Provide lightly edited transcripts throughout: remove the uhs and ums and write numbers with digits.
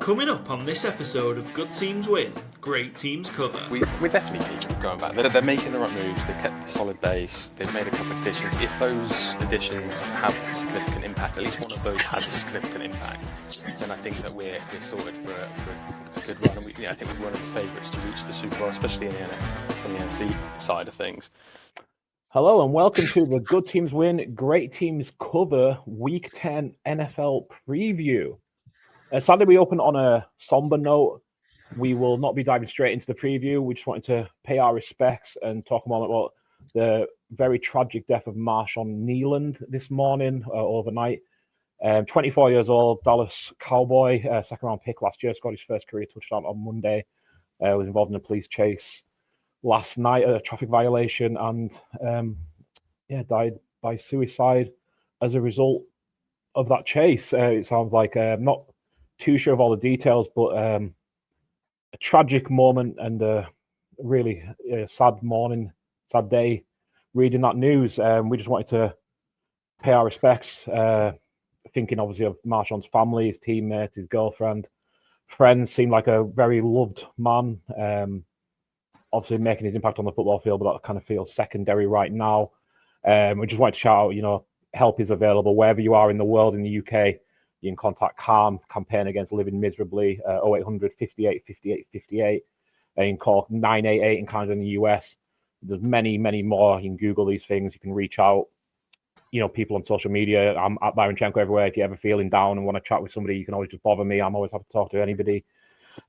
Coming up on this episode of Good Teams Win, Great Teams Cover. We're definitely keeping going back. They're making the right moves. They've kept a solid base. They've made a couple of additions. If those additions have a significant impact, at least one of those has a significant impact, then I think that we're sorted for a good run. And I think we're one of the favourites to reach the Super Bowl, especially on the NFC side of things. Hello and welcome to the Good Teams Win, Great Teams Cover Week 10 NFL preview. Sadly, we open on a somber note. We will not be diving straight into the preview. We just wanted to pay our respects and talk a moment about the very tragic death of Marshawn Kneeland this morning, overnight. 24 years old, Dallas Cowboy, second-round pick last year, scored his first career touchdown on Monday. Was involved in a police chase last night, a traffic violation, and died by suicide as a result of that chase. It sounds like not too sure of all the details, but a tragic moment and a really sad day reading that news. We just wanted to pay our respects, thinking obviously of Marshawn's family, his teammates, his girlfriend, friends. Seemed like a very loved man, obviously making his impact on the football field, but that kind of feels secondary right now. We just wanted to shout out, help is available wherever you are in the world. In the UK, you can contact CALM, Campaign Against Living Miserably, 0800 58 58 58. And you can call 988 in Canada and the US. There's many, many more. You can Google these things. You can reach out, people on social media. I'm at Byron-Chenko everywhere. If you're ever feeling down and want to chat with somebody, you can always just bother me. I'm always happy to talk to anybody.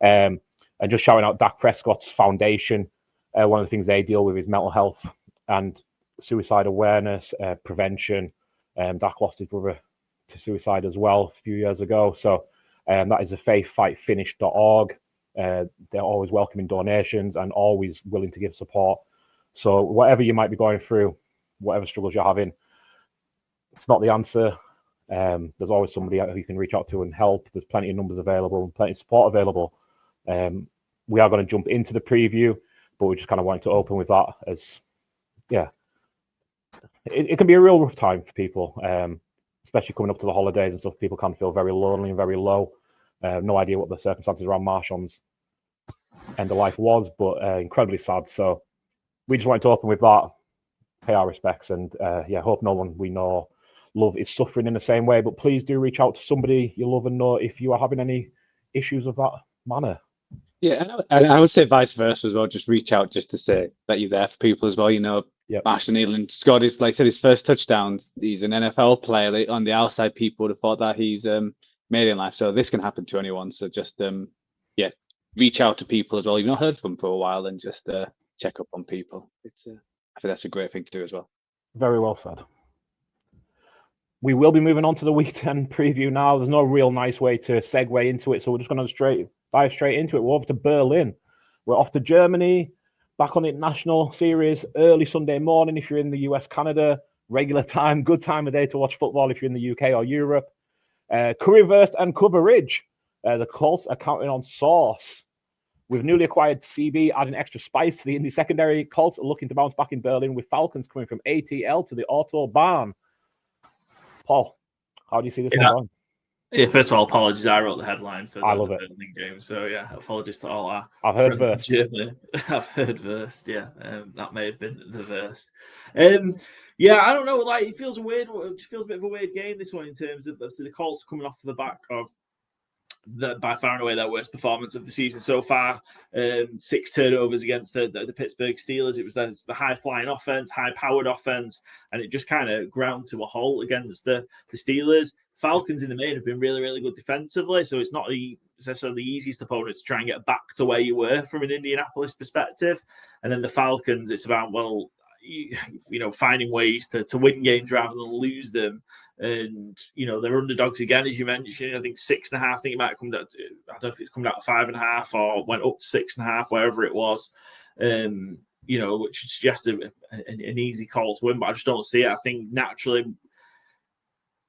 And just shouting out Dak Prescott's foundation. One of the things they deal with is mental health and suicide awareness, prevention. Dak lost his brother to suicide as well a few years ago. So that is a faithfightfinish.org. They're always welcoming donations and always willing to give support. So whatever you might be going through, whatever struggles you're having, it's not the answer. There's always somebody who you can reach out to and help. There's plenty of numbers available and plenty of support available. We are going to jump into the preview, but we just kind of wanted to open with that as, it can be a real rough time for people, especially coming up to the holidays and stuff. People can feel very lonely and very low. No idea what the circumstances around Marshawn's end of life was, but incredibly sad. So we just wanted to open with that, pay our respects, and hope no one we know love is suffering in the same way. But please do reach out to somebody you love and know if you are having any issues of that manner. Yeah, and I would say vice versa as well. Just reach out just to say that you're there for people as well. Marshawn Kneeland scored his first touchdown. He's an NFL player. On the outside, people would have thought that he's made in life. So this can happen to anyone. So just reach out to people as well. You've not heard from them for a while, and just check up on people. I think that's a great thing to do as well. Very well said. We will be moving on to the Week 10 preview now. There's no real nice way to segue into it, so we're just going to dive straight into it. We're off to Berlin. We're off to Germany, back on the international series early Sunday morning if you're in the US, Canada, regular time, good time of day to watch football if you're in the UK or Europe. Currywurst and coverage. The Colts are counting on sauce. With newly acquired CB adding extra spice to the Indy secondary, Colts are looking to bounce back in Berlin with Falcons coming from ATL to the Autobahn. Paul, how do you see this one going? Yeah, first of all, apologies. I wrote the headline for the Berlin game. So, apologies to all our I've heard verse. I've heard verse, that may have been the verse. I don't know. It feels weird. It feels a bit of a weird game, this one, in terms of the Colts coming off the back of by far and away their worst performance of the season so far. 6 turnovers against the Pittsburgh Steelers. It was the high-flying offense, high-powered offense, and it just kind of ground to a halt against the Steelers. Falcons in the main have been really, really good defensively, so it's not necessarily the easiest opponent to try and get back to where you were from an Indianapolis perspective. And then the Falcons, it's about, finding ways to win games rather than lose them. And, they're underdogs again, as you mentioned. I think 6.5. I think it might have come down to, I don't know if it's come down to 5.5 or went up to 6.5, wherever it was. Which suggests an easy call to win, but I just don't see it. I think naturally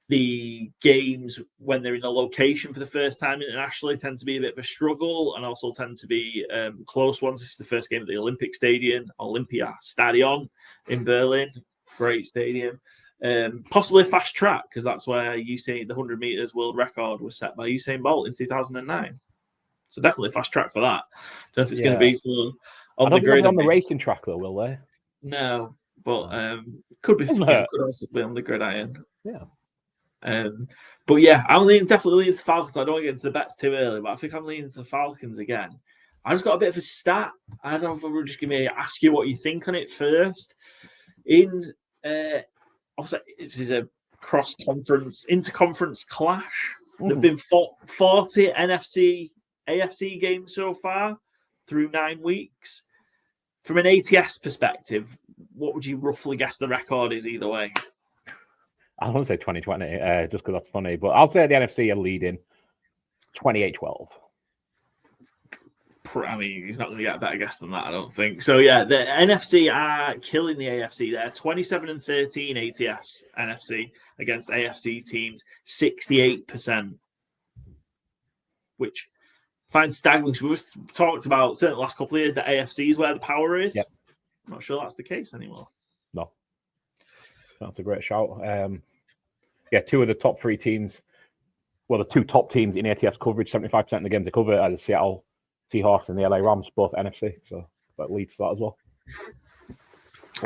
the games when they're in a location for the first time internationally tend to be a bit of a struggle and also tend to be close ones. This is the first game at the Olympic Stadium, Olympia Stadion in Berlin. Great stadium. Possibly a fast track, because that's where the 100 meters world record was set by Usain Bolt in 2009. So definitely fast track for that. Don't know if it's going to be for on the grid. On the racing track, though, will they? No, but could be. Could also be on the gridiron. Yeah. But yeah, I'm definitely leaning to Falcons. I don't want to get into the bets too early, but I think I'm leaning to the Falcons again. I just got a bit of a stat. I don't know if we're just going to ask you what you think on it first. In obviously, this is a cross-conference, interconference clash. There've been 40 NFC, AFC games so far through 9 weeks. From an ATS perspective, what would you roughly guess the record is either way? I want to say 2020, just because that's funny. But I'll say the NFC are leading 28-12. I mean, he's not going to get a better guess than that, I don't think. So, yeah, the NFC are killing the AFC there. 27-13 ATS NFC against AFC teams, 68%. Which I find staggering. We've talked about, certainly the last couple of years, that AFC is where the power is. Yep. I'm not sure that's the case anymore. No. That's a great shout. Two of the top 3 teams, well, the 2 top teams in ATS coverage, 75% of the games they cover are the Seattle Seahawks and the LA Rams, both NFC. So that leads to that as well.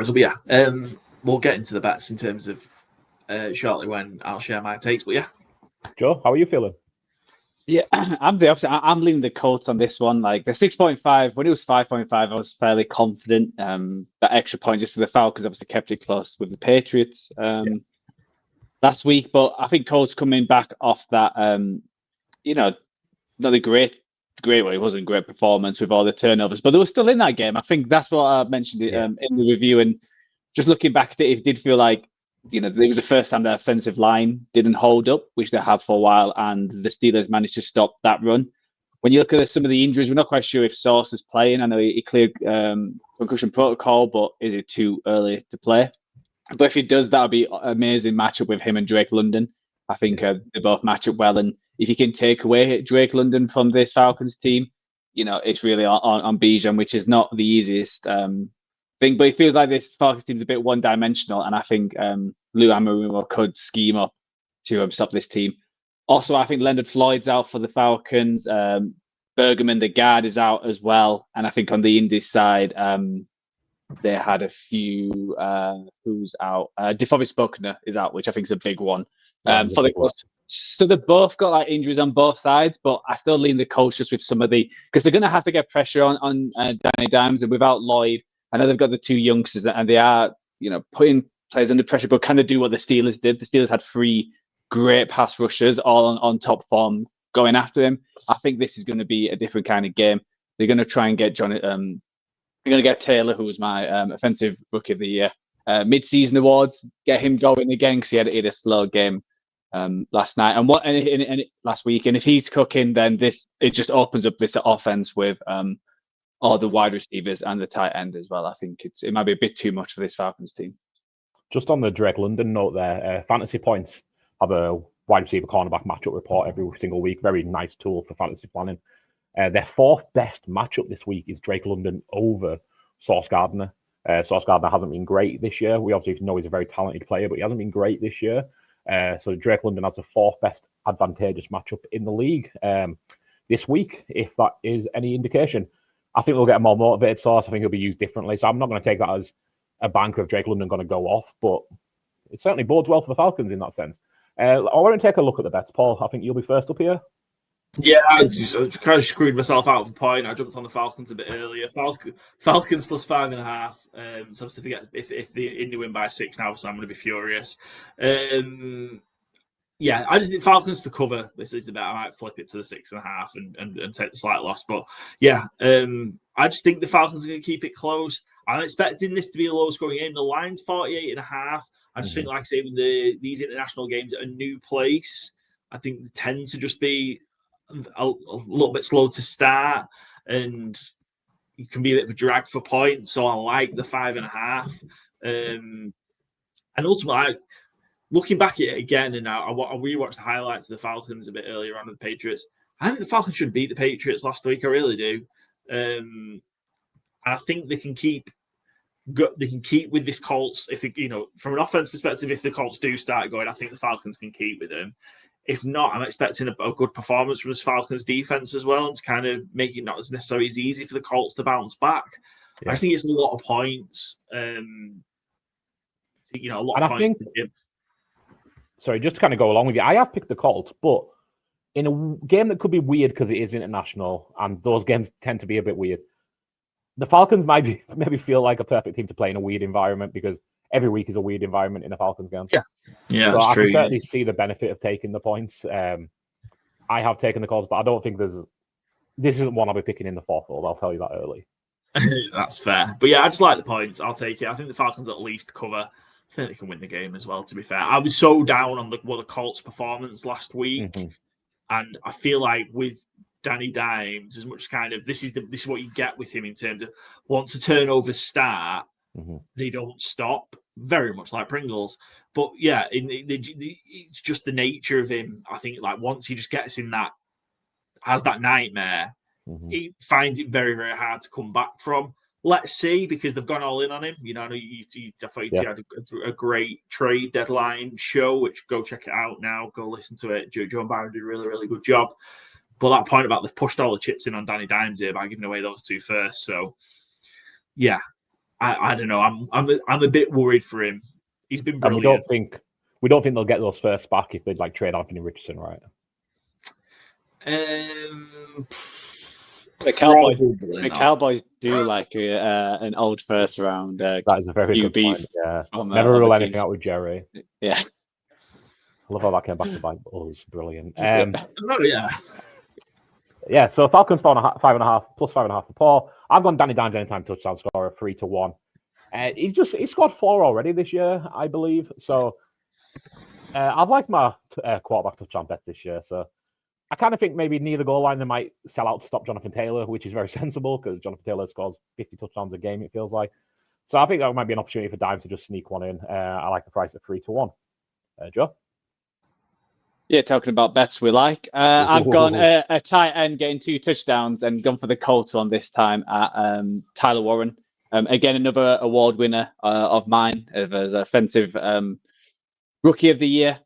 So, yeah, we'll get into the bets in terms of shortly when I'll share my takes. But, yeah. Joe, how are you feeling? Yeah, I'm the opposite. I'm leaning the Colts on this one. Like the 6.5, when it was 5.5, I was fairly confident. That extra point just for the Falcons obviously kept it close with the Patriots last week. But I think Colts coming back off that, not a great way. It wasn't a great performance with all the turnovers, but they were still in that game. I think that's what I mentioned in the review. And just looking back at it, it did feel like, it was the first time their offensive line didn't hold up, which they have for a while, and the Steelers managed to stop that run. When you look at some of the injuries, we're not quite sure if Sauce is playing. I know he cleared concussion protocol, but is it too early to play? But if he does, that would be an amazing matchup with him and Drake London. I think they both match up well. And if you can take away Drake London from this Falcons team, it's really on Bijan, which is not the easiest thing. But it feels like this Falcons team is a bit one-dimensional, and I think Lou Anarumo could scheme up to stop this team. Also, I think Leonard Floyd's out for the Falcons. Bergman, the guard, is out as well. And I think on the Indies side, they had a few who's out. DeForest Buckner is out, which I think is a big one for the Colts. So they've both got injuries on both sides, but I still lean the Colts just with some of because they're going to have to get pressure on Danny Dimes, and without Lloyd, I know they've got the 2 youngsters, and they are putting players under pressure, but kind of do what the Steelers did. The Steelers had 3 great pass rushers all on top form going after him. I think this is going to be a different kind of game. They're going to try and get They're going to get Taylor, who was my offensive rookie of the year, mid-season awards. Get him going again because he had a slow game last night and last week. And if he's cooking, then it just opens up this offense with all the wide receivers and the tight end as well. I think it might be a bit too much for this Falcons team. Just on the Drake London note there, Fantasy Points have a wide receiver cornerback matchup report every single week. Very nice tool for fantasy planning. Their 4th best matchup this week is Drake London over Sauce Gardner. Sauce Gardner hasn't been great this year. We obviously know he's a very talented player, but he hasn't been great this year. So Drake London has the 4th best advantageous matchup in the league this week, if that is any indication. I think we'll get a more motivated Sauce. I think he'll be used differently. So I'm not going to take that as a banker of Drake London going to go off, but it certainly bodes well for the Falcons in that sense. I want to take a look at the bets, Paul. I think you'll be first up here. Yeah, I kind of screwed myself out of the point. I jumped on the Falcons a bit earlier. Falcons plus 5.5. So obviously if the Indy win by 6 now, so I'm going to be furious. Yeah, I just need Falcons to cover. This is the bet. I might flip it to the 6.5 and take the slight loss. But yeah, I just think the Falcons are going to keep it close. I'm expecting this to be a low-scoring game. The line's 48.5. I just think, like I say, with these international games at a new place, I think they tend to just be a little bit slow to start, and you can be a bit of a drag for points. So I like the 5.5. And ultimately, looking back at it again, and I rewatched the highlights of the Falcons a bit earlier on with the Patriots. I think the Falcons should beat the Patriots last week. I really do. And I think they can keep with this Colts. If from an offense perspective, if the Colts do start going, I think the Falcons can keep with them. if not, I'm expecting a good performance from this Falcons defense as well, and to kind of make it not as necessarily as easy for the Colts to bounce back. I think it's a lot of points. A lot of points to give. Sorry, just to kind of go along with you, I have picked the Colts, but in a game that could be weird because it is international, and those games tend to be a bit weird, the Falcons might maybe feel like a perfect team to play in a weird environment, because every week is a weird environment in a Falcons game. Yeah, so that's I true. can certainly see the benefit of taking the points. I have taken the Colts, but I don't think this isn't one I'll be picking in the fourth fold. I'll tell you that early. That's fair. But yeah, I just like the points. I'll take it. I think the Falcons at least cover. I think they can win the game as well, to be fair. I was so down on the Colts' performance last week. And I feel like with Danny Dimes, as much as kind of this is what you get with him in terms of once the turnovers start, they don't stop. Very much like Pringles. But yeah, it's just the nature of him. I think like once he just gets in has that nightmare, he finds it very, very hard to come back from. Let's see, because they've gone all in on him. I know I thought you had a great trade deadline show, which go check it out now. Go listen to it. Joe Barron did a really, really good job. But that point about they've pushed all the chips in on Danny Dimes here by giving away those two first. So, yeah, I don't know. I'm a bit worried for him. He's been brilliant. And we don't think they'll get those first back if they like trade Anthony Richardson, right? The Cowboys do like an old first round. That is a very good point. Yeah. Never rule anything out with Jerry. Yeah. I love how that came back to bite us. Brilliant. Yeah, so Falcons 5.5 plus 5.5 for Paul. I've gone Danny Dimes anytime touchdown scorer 3-1. He scored 4 already this year, I believe. So I've liked my quarterback touchdown bet this year. So I kind of think maybe near the goal line they might sell out to stop Jonathan Taylor, which is very sensible because Jonathan Taylor scores 50 touchdowns a game, it feels like. So I think that might be an opportunity for Dimes to just sneak one in. I like the price at 3-1. Joe? Yeah, talking about bets we like. I've gone a tight end getting 2 touchdowns and gone for the Colts on this time at Tyler Warren. Again, another award winner of mine as offensive rookie of the year.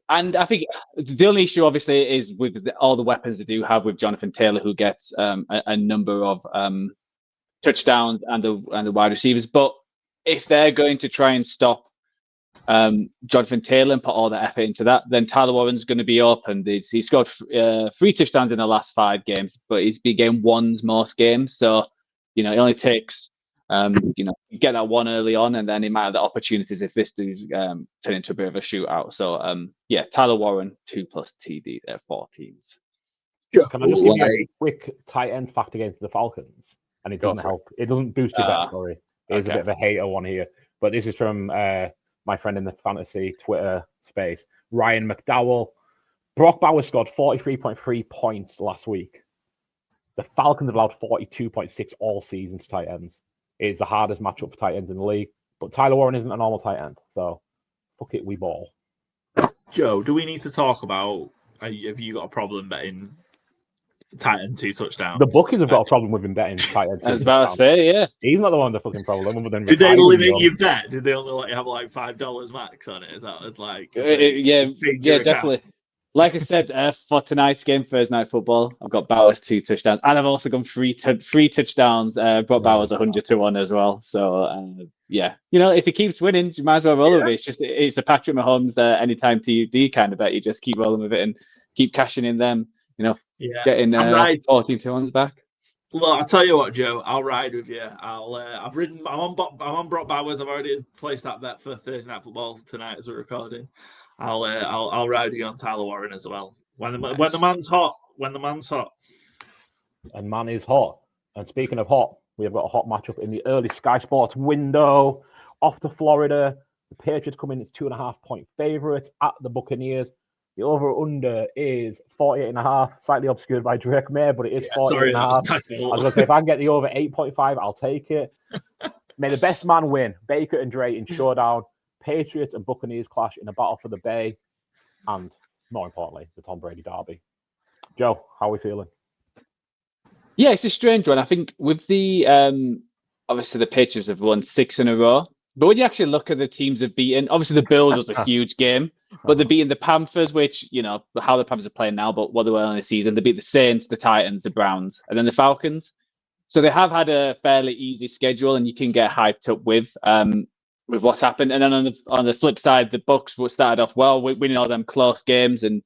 And I think the only issue, obviously, is with all the weapons they do have with Jonathan Taylor, who gets a number of touchdowns and the wide receivers. But if they're going to try and stop Jonathan Taylor and put all the effort into that, then Tyler Warren's going to be up. And he scored 3 touchdowns in the last 5 games, but he's been getting ones most games. So, it only takes... you get that one early on, and then he might have the opportunities if this does turn into a bit of a shootout. So, Tyler Warren 2+ TD there, 4 teams. Can I just give you a quick tight end fact against the Falcons? And it doesn't help. It doesn't boost your bet, sorry. It is a bit of a hater one here. But this is from my friend in the fantasy Twitter space, Ryan McDowell. Brock Bowers scored 43.3 points last week. The Falcons have allowed 42.6 all season to tight ends. It's the hardest matchup for tight ends in the league. But Tyler Warren isn't a normal tight end. So, fuck it, we ball. Joe, do we need to talk about, have you got a problem betting tight end 2 touchdowns? The bookies have got a problem with him betting tight end 2 touchdowns. I was about to say, yeah. He's not the one with the fucking problem. Did they limit your bet? Did they only let you have like $5 max on it? Is that like... yeah, definitely. Like I said, for tonight's game, Thursday Night Football, I've got Bowers 2 touchdowns, and I've also gone 3 touchdowns. Brought Bowers 100-1 as well. So if he keeps winning, you might as well roll with it. It's a Patrick Mahomes anytime TD kind of bet. You just keep rolling with it and keep cashing in them. Getting 14-1s back. Well, I'll tell you what, Joe. I'll ride with you. I'm on Brock Bowers. I've already placed that bet for Thursday Night Football tonight as we're recording. I'll ride you on Tyler Warren as well. When the man's hot. And man is hot. And speaking of hot, we have got a hot matchup in the early Sky Sports window. Off to Florida. The Patriots come in as 2.5-point favorites at the Buccaneers. The over-under is 48.5, slightly obscured by Drake May, but it is 48.5. I was going to say, if I can get the over 8.5, I'll take it. May the best man win. Baker and Dre in showdown. Patriots and Buccaneers clash in a battle for the Bay, and more importantly, the Tom Brady derby. Joe, how are we feeling? Yeah, it's a strange one. I think with the obviously the Patriots have won 6 in a row. But when you actually look at the teams they've beaten, obviously the Bills was a huge game, but they're beating the Panthers, which, how the Panthers are playing now, but what they were in the season. They beat the Saints, the Titans, the Browns, and then the Falcons. So they have had a fairly easy schedule, and you can get hyped up with what's happened. And then on the flip side, the Bucks started off well, winning all them close games. And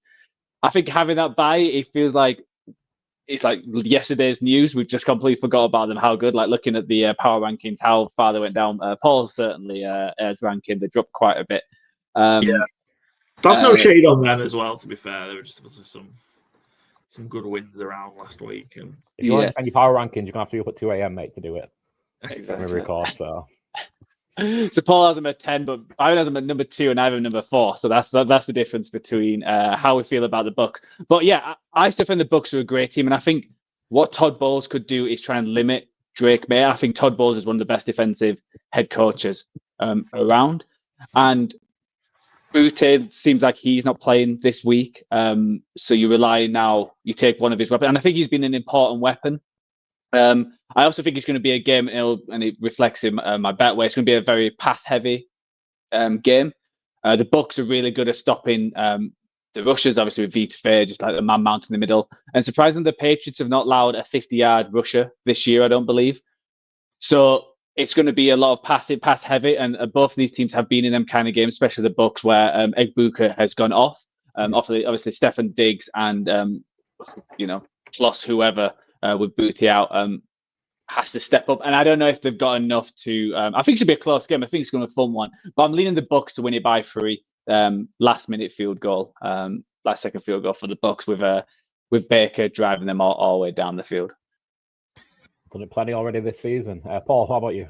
I think having that bye, it feels like it's like yesterday's news. We've just completely forgot about them. How good, like looking at the power rankings, how far they went down. Paul's certainly as ranking, they dropped quite a bit. That's no shade on them as well. To be fair, there were just some good wins around last week. And if you want to spend your power rankings, you're gonna have to be up at 2 a.m., mate, to do it. Exactly. Record, so Paul has them at 10, but I has them at number 2 and I have them number 4. So that's the difference between how we feel about the Bucks. But yeah, I still think the Bucks are a great team, and I think what Todd Bowles could do is try and limit Drake May. I think Todd Bowles is one of the best defensive head coaches around, and Boutte seems like he's not playing this week. So you rely now, you take one of his weapons, and I think he's been an important weapon. I also think it's going to be a game, and it reflects in my bet, where it's going to be a very pass-heavy game. The Bucks are really good at stopping the rushers, obviously with Vita Vea, just like the man mount in the middle. And surprisingly, the Patriots have not allowed a 50-yard rusher this year, I don't believe. So it's going to be a lot of pass-heavy, and both of these teams have been in them kind of games, especially the Bucks, where Egbuka has gone off. Obviously, Stefan Diggs and plus whoever with Boutte out has to step up. And I don't know if they've got enough to. I think it should be a close game. I think it's going to be a fun one. But I'm leaning the Bucks to win it by 3. Last-minute field goal, last second field goal for the Bucks with Baker driving them all the way down the field. Done it plenty already this season. Paul, how about you?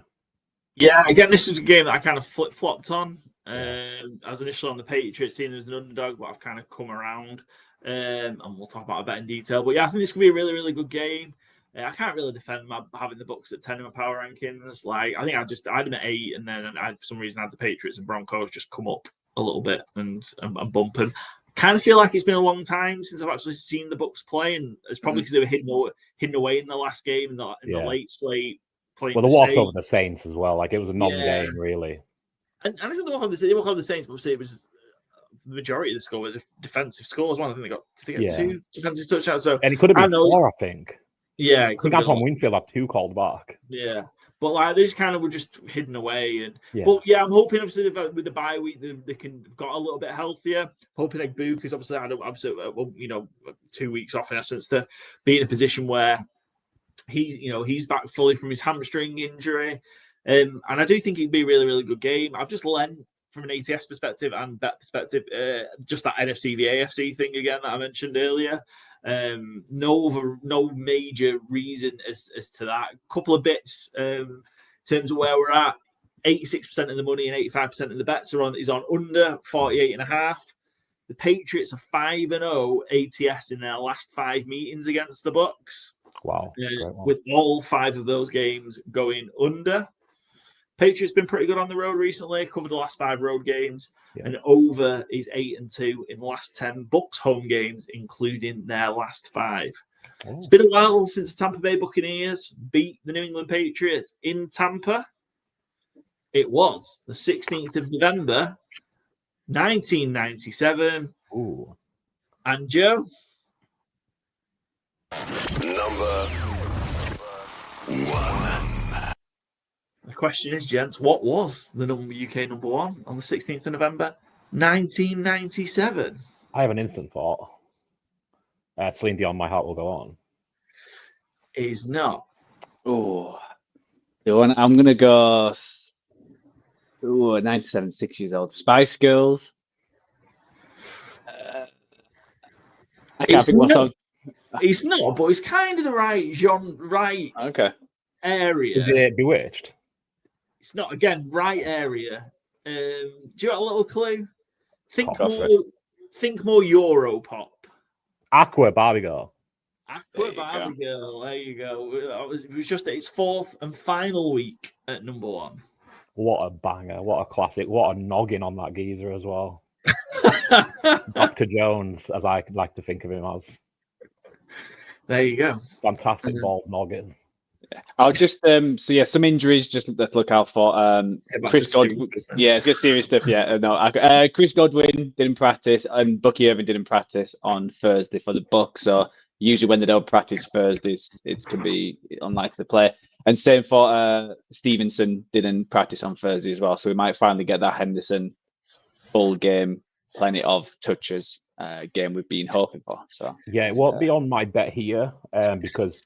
Yeah, again, this was a game that I kind of flip-flopped on. I was initially on the Patriots, seeing as an underdog, but I've kind of come around. And we'll talk about a bet in detail. But yeah, I think this could be a really, really good game. I can't really defend having the Bucks at 10 in my power rankings. Like, I think I had them at 8, and then for some reason I had the Patriots and Broncos just come up a little bit and bumping. Kind of feel like it's been a long time since I've actually seen the Bucks play, and it's probably because they were hidden away in the last game in the late slate. Well, the walk over the Saints as well. Like, it was a non-game, really. And I think they walk over the Saints, but it was the majority of the score were defensive scores. One, I think they got 2 defensive touchdowns. So, and it could have been 4, I think. Yeah, I think Antoine Winfield had 2 called back. Yeah. But like they just kind of were just hidden away, but I'm hoping obviously with the bye week they can got a little bit healthier. Hoping Egbuka, because obviously I don't 2 weeks off in essence to be in a position where he's back fully from his hamstring injury, and I do think it'd be a really, really good game. I've just learned from an ATS perspective and bet perspective, just that NFC v AFC thing again that I mentioned earlier. No major reason as to that. A couple of bits in terms of where we're at. 86% of the money and 85% of the bets is on under 48.5. The Patriots are 5-0 ATS in their last 5 meetings against the Bucks. Wow. With all 5 of those games going under. Patriots been pretty good on the road recently, covered the last 5 road games, and over is 8-2 in the last 10 Bucks home games, including their last 5. Oh. It's been a while since the Tampa Bay Buccaneers beat the New England Patriots in Tampa. It was the 16th of November, 1997. Ooh. And Joe? Number 1. The question is, gents, what was the UK number 1 on the 16th of November, 1997? I have an instant thought. Celine Dion, My Heart Will Go On. It is not. Oh, I'm going to go 97, 6 years old. Spice Girls. It's not, but it's kind of the right genre, right area. Is it Bewitched? It's not, again, right area. Do you have a little clue? Think more Euro pop. Aqua, Barbie Girl. Aqua, Barbie Girl. There you go. It was just its 4th and final week at number 1. What a banger. What a classic. What a noggin on that geezer as well. Dr. Jones, as I like to think of him as. There you go. Fantastic bald noggin. I'll just some injuries. Just let's look out for Chris Godwin. Yeah, it's good serious stuff. Yeah, no. Chris Godwin didn't practice, and Bucky Irving didn't practice on Thursday for the Bucks. So usually when they don't practice Thursdays, it can be unlikely to play. And same for Stevenson didn't practice on Thursday as well. So we might finally get that Henderson full game, plenty of touches game we've been hoping for. So yeah, it won't be on my bet here because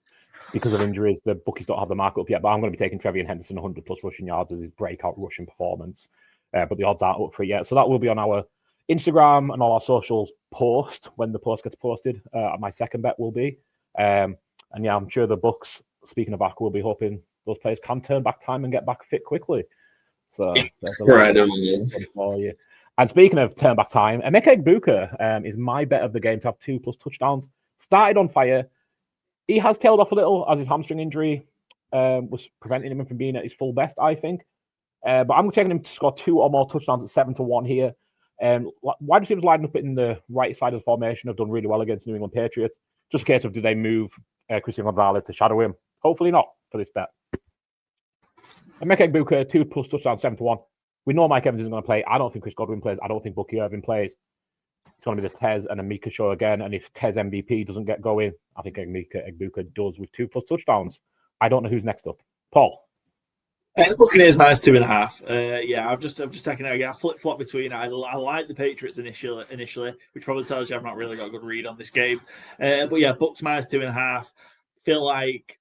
of injuries, the bookies don't have the mark up yet. But I'm going to be taking Trevion Henderson 100 plus rushing yards as his breakout rushing performance. But the odds aren't up for it yet, so that will be on our Instagram and all our socials post when the post gets posted. My second bet will be, and yeah, I'm sure the Bucks. Speaking of back, will be hoping those players can turn back time and get back fit quickly. So there's a lot for you. And speaking of turn back time, Emeka Egbuka is my bet of the game to have 2+ touchdowns. Started on fire. He has tailed off a little as his hamstring injury was preventing him from being at his full best, I think. But I'm taking him to score 2 or more touchdowns at 7-1 here. Wide receivers lining up in the right side of the formation have done really well against New England Patriots. Just a case of do they move Christian Gonzalez to shadow him? Hopefully not for this bet. Emeka Egbuka, 2+ touchdowns, 7-1. We know Mike Evans isn't going to play. I don't think Chris Godwin plays. I don't think Bucky Irving plays. It's going to be the Tez and Emeka show again. And if Tez MVP doesn't get going, I think Emeka Egbuka does with 2+ touchdowns. I don't know who's next up. Paul. The Buccaneers -2.5. Yeah, I've just taken it again. I flip-flop between. I like the Patriots initially, which probably tells you I've not really got a good read on this game. But yeah, Bucks -2.5. Feel like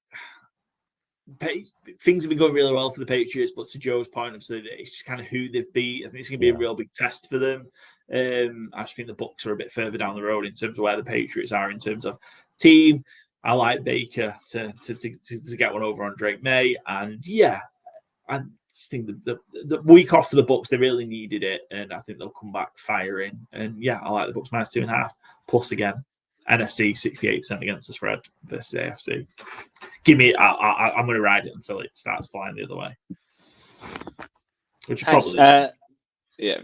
things have been going really well for the Patriots, but to Joe's point, obviously, it's just kind of who they've beat. I think it's going to be a real big test for them. I just think the Bucks are a bit further down the road in terms of where the Patriots are in terms of team. I like Baker to get one over on Drake May, and yeah, I just think the week off for the Bucks, they really needed it, and I think they'll come back firing. And yeah, I like the Bucks -2.5. Plus again, NFC 68% against the spread versus AFC. Give me, I'm going to ride it until it starts flying the other way. Which is probably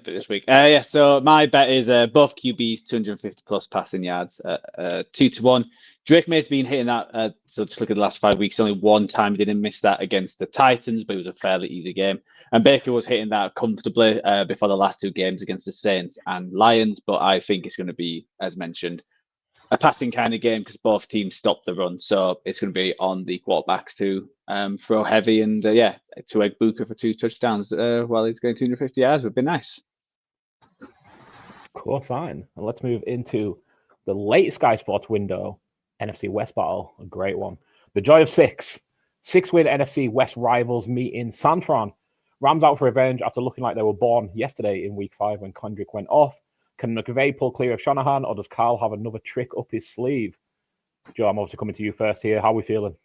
this week. So my bet is both QBs 250+ passing yards, 2-1. Drake May's been hitting that. So just look at the last 5 weeks. Only one time he didn't miss that against the Titans, but it was a fairly easy game. And Baker was hitting that comfortably before the last 2 games against the Saints and Lions. But I think it's going to be, as mentioned, a passing kind of game because both teams stopped the run. So it's going to be on the quarterbacks to throw heavy. And to Egbuka for 2 touchdowns while he's going 250 yards would be nice. Cool sign. And let's move into the late Sky Sports window. NFC West battle, a great one. The joy of 6. 6-win NFC West rivals meet in San Fran. Rams out for revenge after looking like they were born yesterday in week 5 when Kendrick went off. Can McVay pull clear of Shanahan, or does Carl have another trick up his sleeve? Joe, I'm obviously coming to you first here. How are we feeling?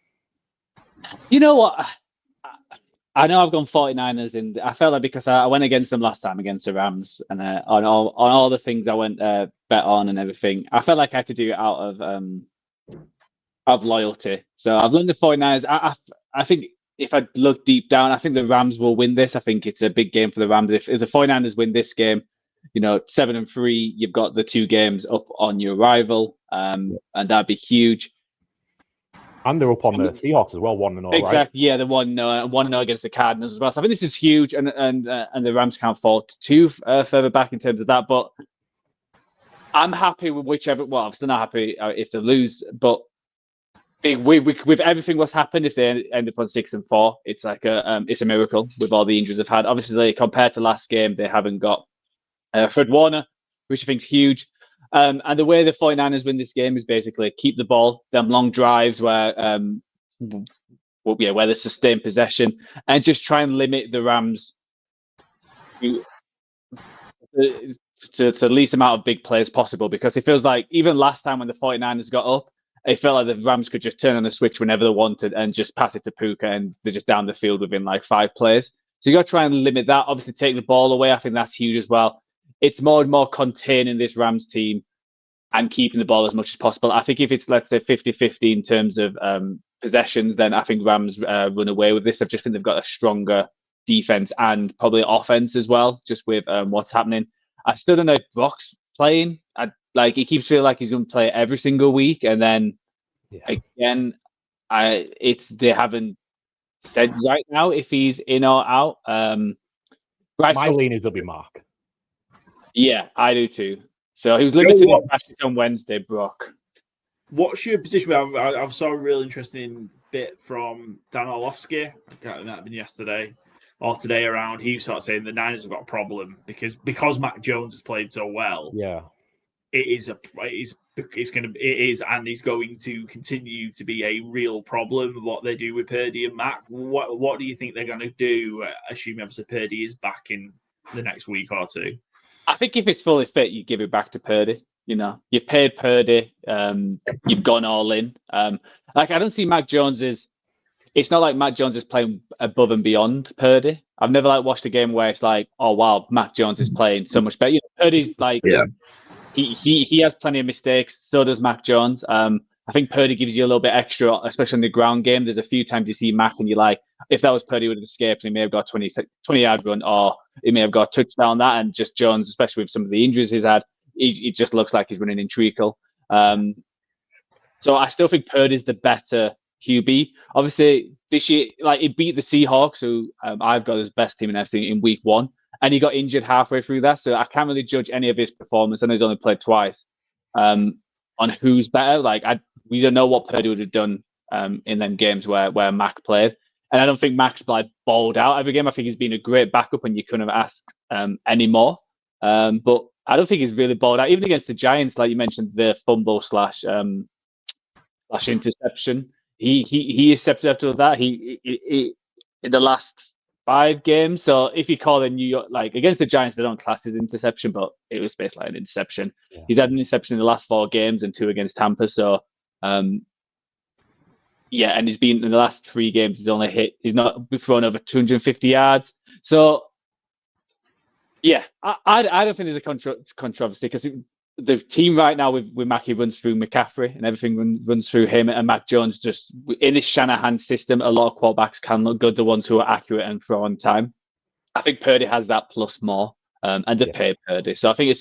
You know what? I know I've gone 49ers I felt like because I went against them last time against the Rams, and on all the things I went bet on and everything, I felt like I had to do it out of loyalty. So I've learned the 49ers. I think if I look deep down, I think the Rams will win this. I think it's a big game for the Rams. If the 49ers win this game, 7-3, you've got the 2 games up on your rival, and that'd be huge. And they're up on the Seahawks as well, 1-0, right? Exactly, yeah, the 1-0 against the Cardinals as well. So I think this is huge, and the Rams can't fall too further back in terms of that. But I'm happy with whichever. Well, I'm still not happy if they lose, but with everything what's happened, if they end up on 6-4, it's like it's a miracle with all the injuries they've had. Obviously, compared to last game, they haven't got Fred Warner, which I think is huge. And the way the 49ers win this game is basically keep the ball, them long drives where they sustain possession, and just try and limit the Rams to the least amount of big plays possible. Because it feels like even last time when the 49ers got up, it felt like the Rams could just turn on a switch whenever they wanted and just pass it to Puka, and they're just down the field within like 5 plays. So you got to try and limit that. Obviously, take the ball away. I think that's huge as well. It's more and more containing this Rams team and keeping the ball as much as possible. I think if it's, let's say, 50-50 in terms of possessions, then I think Rams run away with this. I just think they've got a stronger defense and probably offense as well, just with what's happening. I still don't know if Brock's playing. He keeps feeling like he's going to play every single week, and then again, they haven't said right now if he's in or out. My lean is he'll be Mark. Yeah, I do too. So he was limited in practice on Wednesday, Brock. What's your position? I saw a real interesting bit from Dan Orlovsky. That might have been yesterday or today around. He was sort of saying the Niners have got a problem because Mac Jones has played so well. Yeah, it is and is going to continue to be a real problem. What they do with Purdy and Mac. What do you think they're going to do? Assuming obviously Purdy is back in the next week or two. I think if it's fully fit, you give it back to Purdy. You've paid Purdy. You've gone all in. I don't see Mac Jones as. It's not like Mac Jones is playing above and beyond Purdy. I've never watched a game where it's like, oh wow, Mac Jones is playing so much better. Purdy's like, he has plenty of mistakes. So does Mac Jones. I think Purdy gives you a little bit extra, especially in the ground game. There's a few times you see Mac and you're like, if that was Purdy, would have escaped and he may have got a 20-yard run, or he may have got a touchdown. That, and just Jones, especially with some of the injuries he's had, he just looks like he's running in treacle. So I still think Purdy's the better QB. Obviously, this year, he beat the Seahawks, who I've got as best team in FC in week 1, and he got injured halfway through that. So I can't really judge any of his performance. I know he's only played twice. On who's better, we don't know what Purdy would have done in them games where Mac played, and I don't think Mac's balled out every game. I think he's been a great backup, and you couldn't have asked any more. But I don't think he's really balled out, even against the Giants, like you mentioned, the fumble slash interception. He accepted after that. He in the last 5 games. So if you call in New York, against the Giants, they don't class his interception, but it was basically an interception. Yeah. He's had an interception in the last 4 games and 2 against Tampa. So, and he's been in the last 3 games. He's not thrown over 250 yards. So, yeah, I don't think there's a controversy because the team right now with Mackie runs through McCaffrey and everything runs through him, and Mac Jones just in his Shanahan system. A lot of quarterbacks can look good, the ones who are accurate and throw on time. I think Purdy has that plus more, and they've paid Purdy. So I think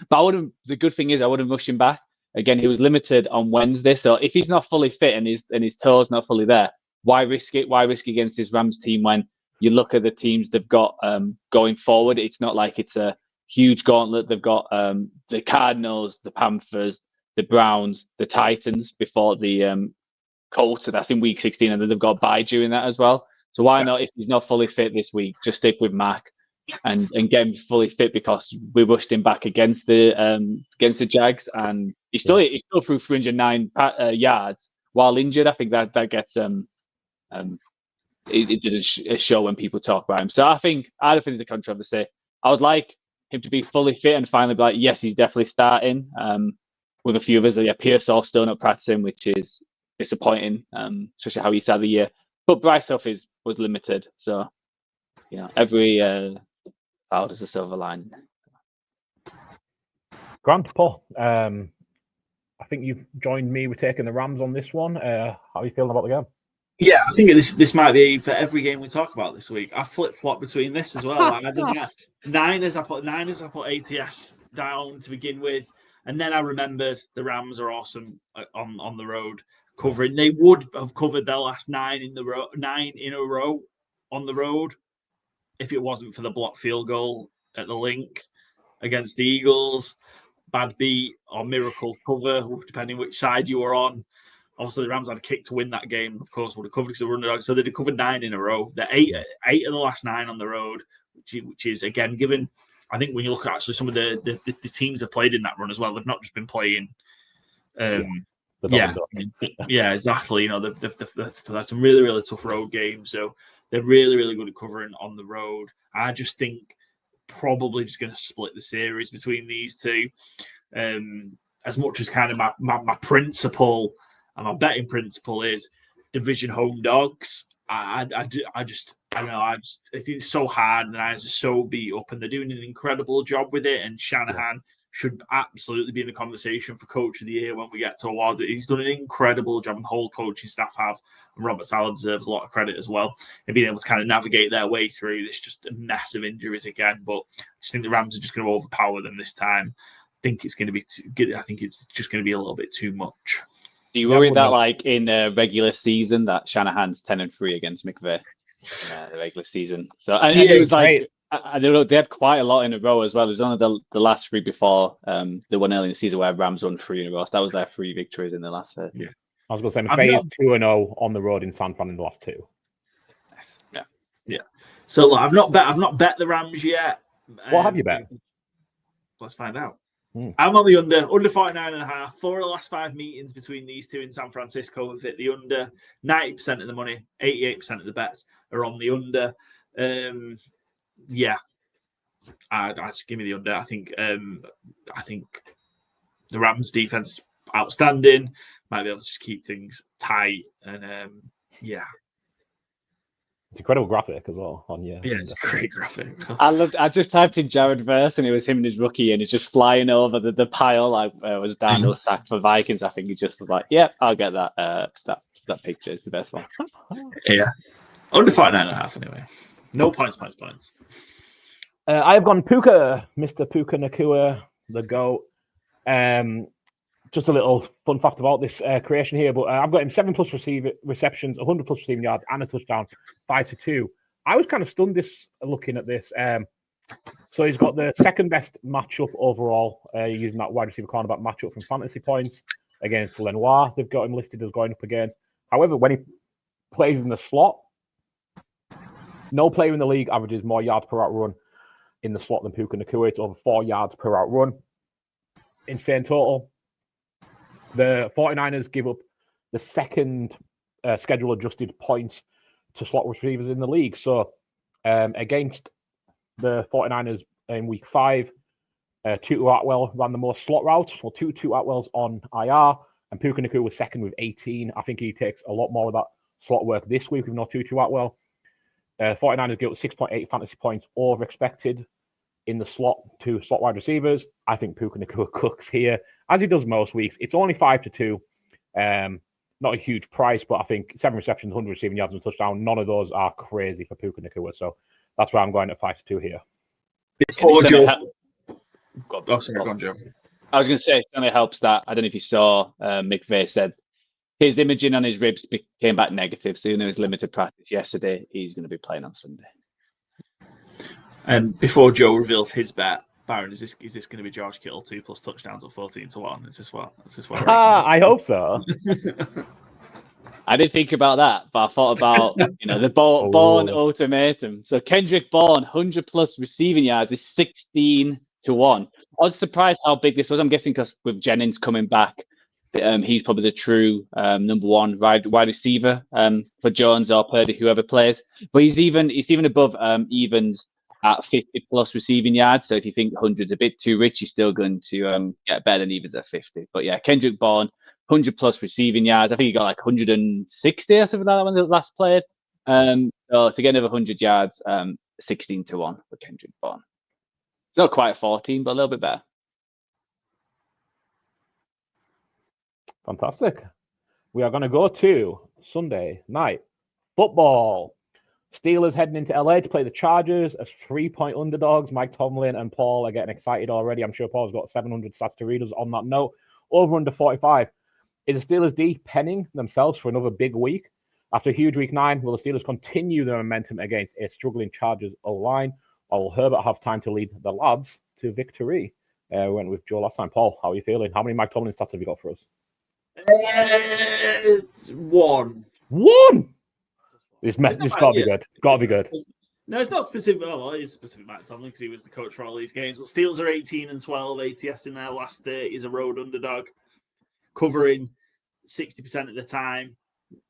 but the good thing is I wouldn't rush him back. Again, he was limited on Wednesday, so if he's not fully fit and his toes not fully there, why risk it? Why risk against this Rams team when you look at the teams they've got going forward? It's not like it's a huge gauntlet. They've got the Cardinals, the Panthers, the Browns, the Titans before the Colts. That's in week 16, and then they've got a bye during that as well. So why not, if he's not fully fit this week, just stick with Mac and get him fully fit, because we rushed him back against the Jags, and he still threw 309 yards while injured. I think that gets it doesn't show when people talk about him. So I don't think there's a controversy. I would like him to be fully fit and finally be like, yes, he's definitely starting. With a few others, Pearsall still not practicing, which is disappointing, especially how he started the year. But Bryce Huff was limited, so every cloud is a silver lining. Grant, Paul, I think you've joined me with taking the Rams on this one. How are you feeling about the game? Yeah, I think this might be for every game we talk about this week. I flip-flop between this as well. I put ATS down to begin with, and then I remembered the Rams are awesome on the road covering. They would have covered their last 9 in a row on the road if it wasn't for the blocked field goal at the link against the Eagles. Bad beat or miracle cover, depending which side you were on. Obviously, the Rams had a kick to win that game. Of course, would have covered because they were underdogs. So they'd covered 9 in a row. They're 8 of the last 9 on the road, which is, again, given, I think when you look at actually some of the teams that played in that run as well, they've not just been playing. Exactly. They've had some really, really tough road games. So they're really, really good at covering on the road. I just think probably just going to split the series between these two. As much as kind of my principle and my betting principle is division home dogs. I don't know. I think it's so hard, and the Niners are so beat up, and they're doing an incredible job with it. And Shanahan should absolutely be in the conversation for Coach of the Year when we get to awards. He's done an incredible job, and the whole coaching staff have. And Robert Saleh deserves a lot of credit as well, and being able to kind of navigate their way through this just a mess of injuries again. But I just think the Rams are just going to overpower them this time. I think it's going to be it's just going to be a little bit too much. Do you worry that in a regular season that Shanahan's 10-3 against McVay? the regular season. So and it was like they had quite a lot in a row as well. It was only the last 3 before the one early in the season where Rams won 3 in a row. So that was their 3 victories in the last 30. Yeah. I was going to say, phase 2-0 on the road in San Fran in the last 2. Nice. Yeah. So look, I've not bet the Rams yet. What have you bet? Let's find out. I'm on the under 49.5. 4 of the last 5 meetings between these two in San Francisco have hit the under. 90% of the money, 88% of the bets are on the under. I just give me the under. I think the Rams defense outstanding. Might be able to just keep things tight and It's incredible graphic as well on you. Yeah, it's a great graphic. I just typed in Jared Verse and it was him and his rookie and he's just flying over the pile. Was Daniel sacked for Vikings? I think he just was like, "Yep, I'll get that. That picture is the best one." Yeah, under 49.5 anyway. No points. I have gone Puka, Mr. Puka Nacua, the GOAT. Just a little fun fact about this creation here, but I've got him 7+ receptions, 100+ receiving yards, and a touchdown, 5-2. I was kind of stunned looking at this. So he's got the second best matchup overall, using that wide receiver cornerback matchup from fantasy points against Lenoir. They've got him listed as going up against. However, when he plays in the slot, no player in the league averages more yards per out run in the slot than Puka Nacua. It's over 4 yards per out run. Insane total. The 49ers give up the second schedule-adjusted points to slot receivers in the league. So against the 49ers in week 5, Tutu Atwell ran the most slot routes. Well, Tutu Atwell's on IR, and Puka Nacua was second with 18. I think he takes a lot more of that slot work this week with no Tutu Atwell. 49ers give up 6.8 fantasy points over expected in the slot to slot wide receivers. I think Puka Nacua cooks here, as he does most weeks. It's only 5-2. Not a huge price, but I think 7 receptions, 100 receiving yards and a touchdown. None of those are crazy for Puka Nacua. So that's why I'm going at 5-2 here. Before Joe. Go on, Joe. I was going to say, it certainly helps that, I don't know if you saw, McVay said his imaging on his ribs came back negative. So even though his limited practice yesterday, he's going to be playing on Sunday. And before Joe reveals his bet, Byron, is this going to be George Kittle 2+ touchdowns at 14-1? Is this what? I hope so. I did think about that, but I thought about the Bourne ultimatum. So Kendrick Bourne 100+ receiving yards is 16-1. I was surprised how big this was. I'm guessing because with Jennings coming back, he's probably the true number 1 wide receiver for Jones or Purdy, whoever plays. But he's even above Evans at 50+ receiving yards. So if you think 100's a bit too rich, you're still going to get better than Evans at 50. But yeah, Kendrick Bourne, 100+ receiving yards. I think he got like 160 or something like that when they last played. So to get another 100 yards, 16-1 for Kendrick Bourne. It's not quite 14, but a little bit better. Fantastic. We are going to go to Sunday night football. Steelers heading into LA to play the Chargers as 3-point underdogs. Mike Tomlin and Paul are getting excited already. I'm sure Paul's got 700 stats to read us on that note. Over under 45. Is the Steelers D penning themselves for another big week? After a huge week 9, will the Steelers continue their momentum against a struggling Chargers O-line? Or will Herbert have time to lead the lads to victory? We went with Joe last time. Paul, how are you feeling? How many Mike Tomlin stats have you got for us? 1. 1? This got to be good. Got to be good. No, it's not specific. Well, it is specific Mike Tomlin because he was the coach for all these games. But Steelers are 18-12. ATS in their last 30 is a road underdog, covering 60% of the time.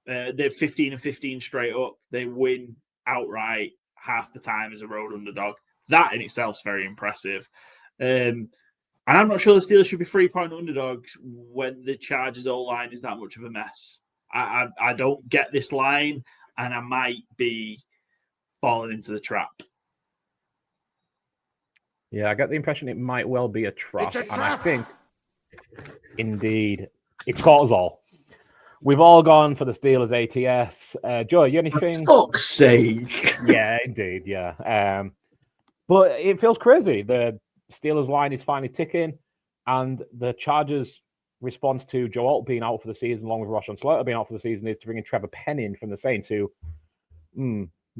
They're 15-15 straight up. They win outright half the time as a road underdog. That in itself is very impressive. And I'm not sure the Steelers should be 3-point underdogs when the Chargers O-line is that much of a mess. I don't get this line, and I might be falling into the trap. Yeah, I get the impression it might well be a trap. And I think, indeed, it's cortisol. We've all gone for the Steelers ATS. Joe, you anything? For fuck's sake. Yeah, indeed, yeah. But it feels crazy. The Steelers line is finally ticking, and the Chargers' response to Joe Alt being out for the season, along with Rashawn Slater being out for the season, is to bring in Trevor Penning from the Saints, who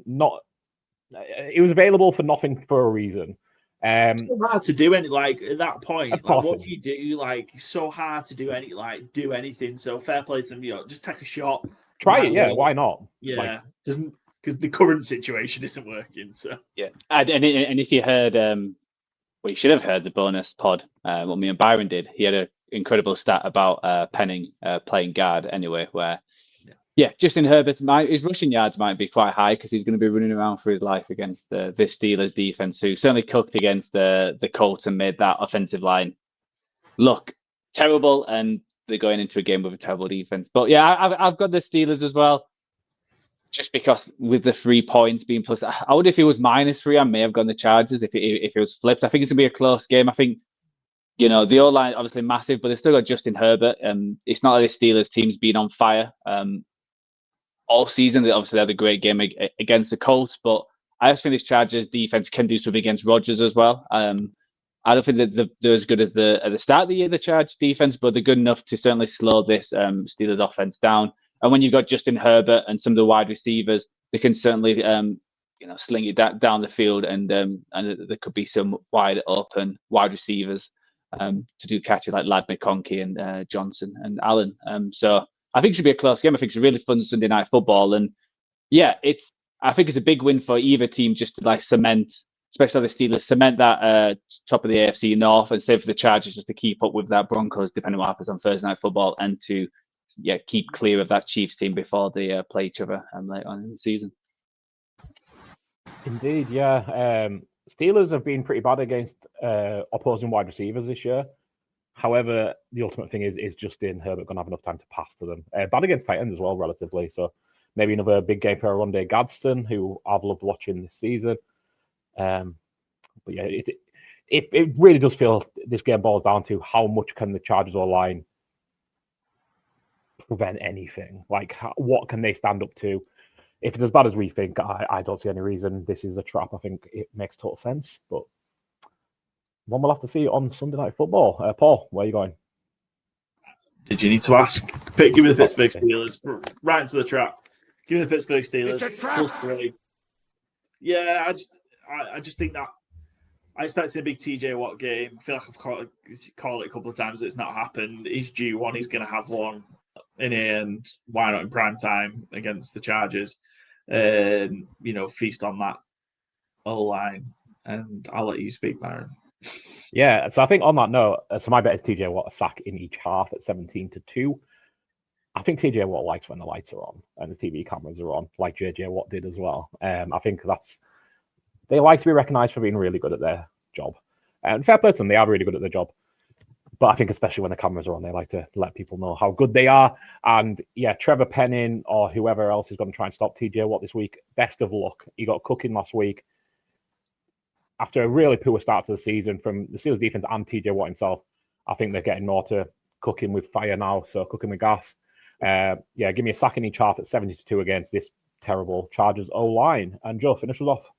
not. It was available for nothing for a reason. It's so hard to do any like at that point. Of course, what do you do? Like, it's so hard to do anything. So fair play to them. Just take a shot. Try it, yeah. Why not? Yeah, doesn't because the current situation isn't working. So yeah, and if you heard, you should have heard the bonus pod. What me and Byron did. He had an incredible stat about Penning playing guard anyway, where. Yeah, Justin Herbert, his rushing yards might be quite high because he's going to be running around for his life against this Steelers defense, who certainly cooked against the Colts and made that offensive line look terrible. And they're going into a game with a terrible defense. But yeah, I've got the Steelers as well, just because with the 3 points being plus. I would if it was -3, I may have gone the Chargers. If it was flipped, I think it's going to be a close game. I think. The O-line obviously massive, but they've still got Justin Herbert. It's not like the Steelers team's been on fire. All season, they obviously had a great game against the Colts, but I just think this Chargers defense can do something against Rodgers as well. I don't think that they're as good as at the start of the year, the Chargers defense, but they're good enough to certainly slow this Steelers offense down. And when you've got Justin Herbert and some of the wide receivers, they can certainly sling it down the field, and there could be some wide open wide receivers to do catches like Ladd, McConkey, and Johnson and Allen. So. I think it should be a close game. I think it's a really fun Sunday night football, and yeah, I think it's a big win for either team just to cement, especially the Steelers, cement that top of the AFC North, and save for the Chargers just to keep up with that Broncos, depending on what happens on Thursday night football, and to keep clear of that Chiefs team before they play each other later on in the season. Indeed, yeah. Steelers have been pretty bad against opposing wide receivers this year. However, the ultimate thing is Justin Herbert going to have enough time to pass to them. Bad against tight ends as well, relatively. So maybe another big game for Ronde Gadsden, who I've loved watching this season. But yeah, it really does feel this game boils down to how much can the Chargers O-line prevent anything? Like, what can they stand up to? If it's as bad as we think, I don't see any reason this is a trap. I think it makes total sense, but one we'll have to see on Sunday Night Football. Paul, where are you going? Did you need to ask? Give me the Pittsburgh Steelers. Right into the trap. Give me the Pittsburgh Steelers. +3. Yeah, I just think that I expected a big TJ Watt game. I feel like I've called it a couple of times. It's not happened. He's due one. He's going to have one in here, and why not in prime time against the Chargers? Feast on that O-line, and I'll let you speak, Byron. Yeah, so I think on that note, so my bet is TJ Watt a sack in each half at 17-2. I think TJ Watt likes when the lights are on and the TV cameras are on, like JJ Watt did as well. I think they like to be recognised for being really good at their job. And fair play to them, they are really good at their job. But I think especially when the cameras are on, they like to let people know how good they are. And yeah, Trevor Penning or whoever else is going to try and stop TJ Watt this week, best of luck. He got cooking last week. After a really poor start to the season from the Steelers defense and TJ Watt himself, I think they're getting more to cooking with fire now, so cooking with gas. Give me a sack in each half at 70-2 against this terrible Chargers O-line. And Joe, finish us off.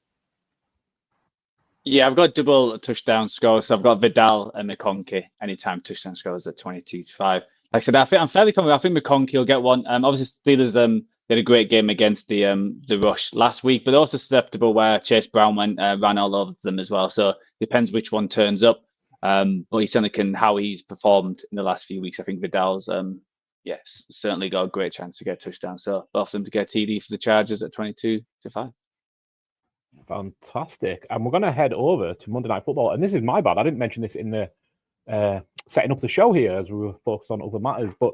Yeah, I've got double touchdown scores. So I've got Vidal and McConkey. Anytime touchdown scores at 22-5. Like I said, I'm fairly confident. I think McConkey will get one. Obviously, Steelers they had a great game against the rush last week, but also susceptible where Chase Brown ran all over them as well. So it depends which one turns up. But he certainly can, how he's performed in the last few weeks. I think Vidal's certainly got a great chance to get a touchdown. So both of them to get TD for the Chargers at 22-5. Fantastic. And we're going to head over to Monday Night Football. And this is my bad. I didn't mention this in the setting up the show here as we were focused on other matters. But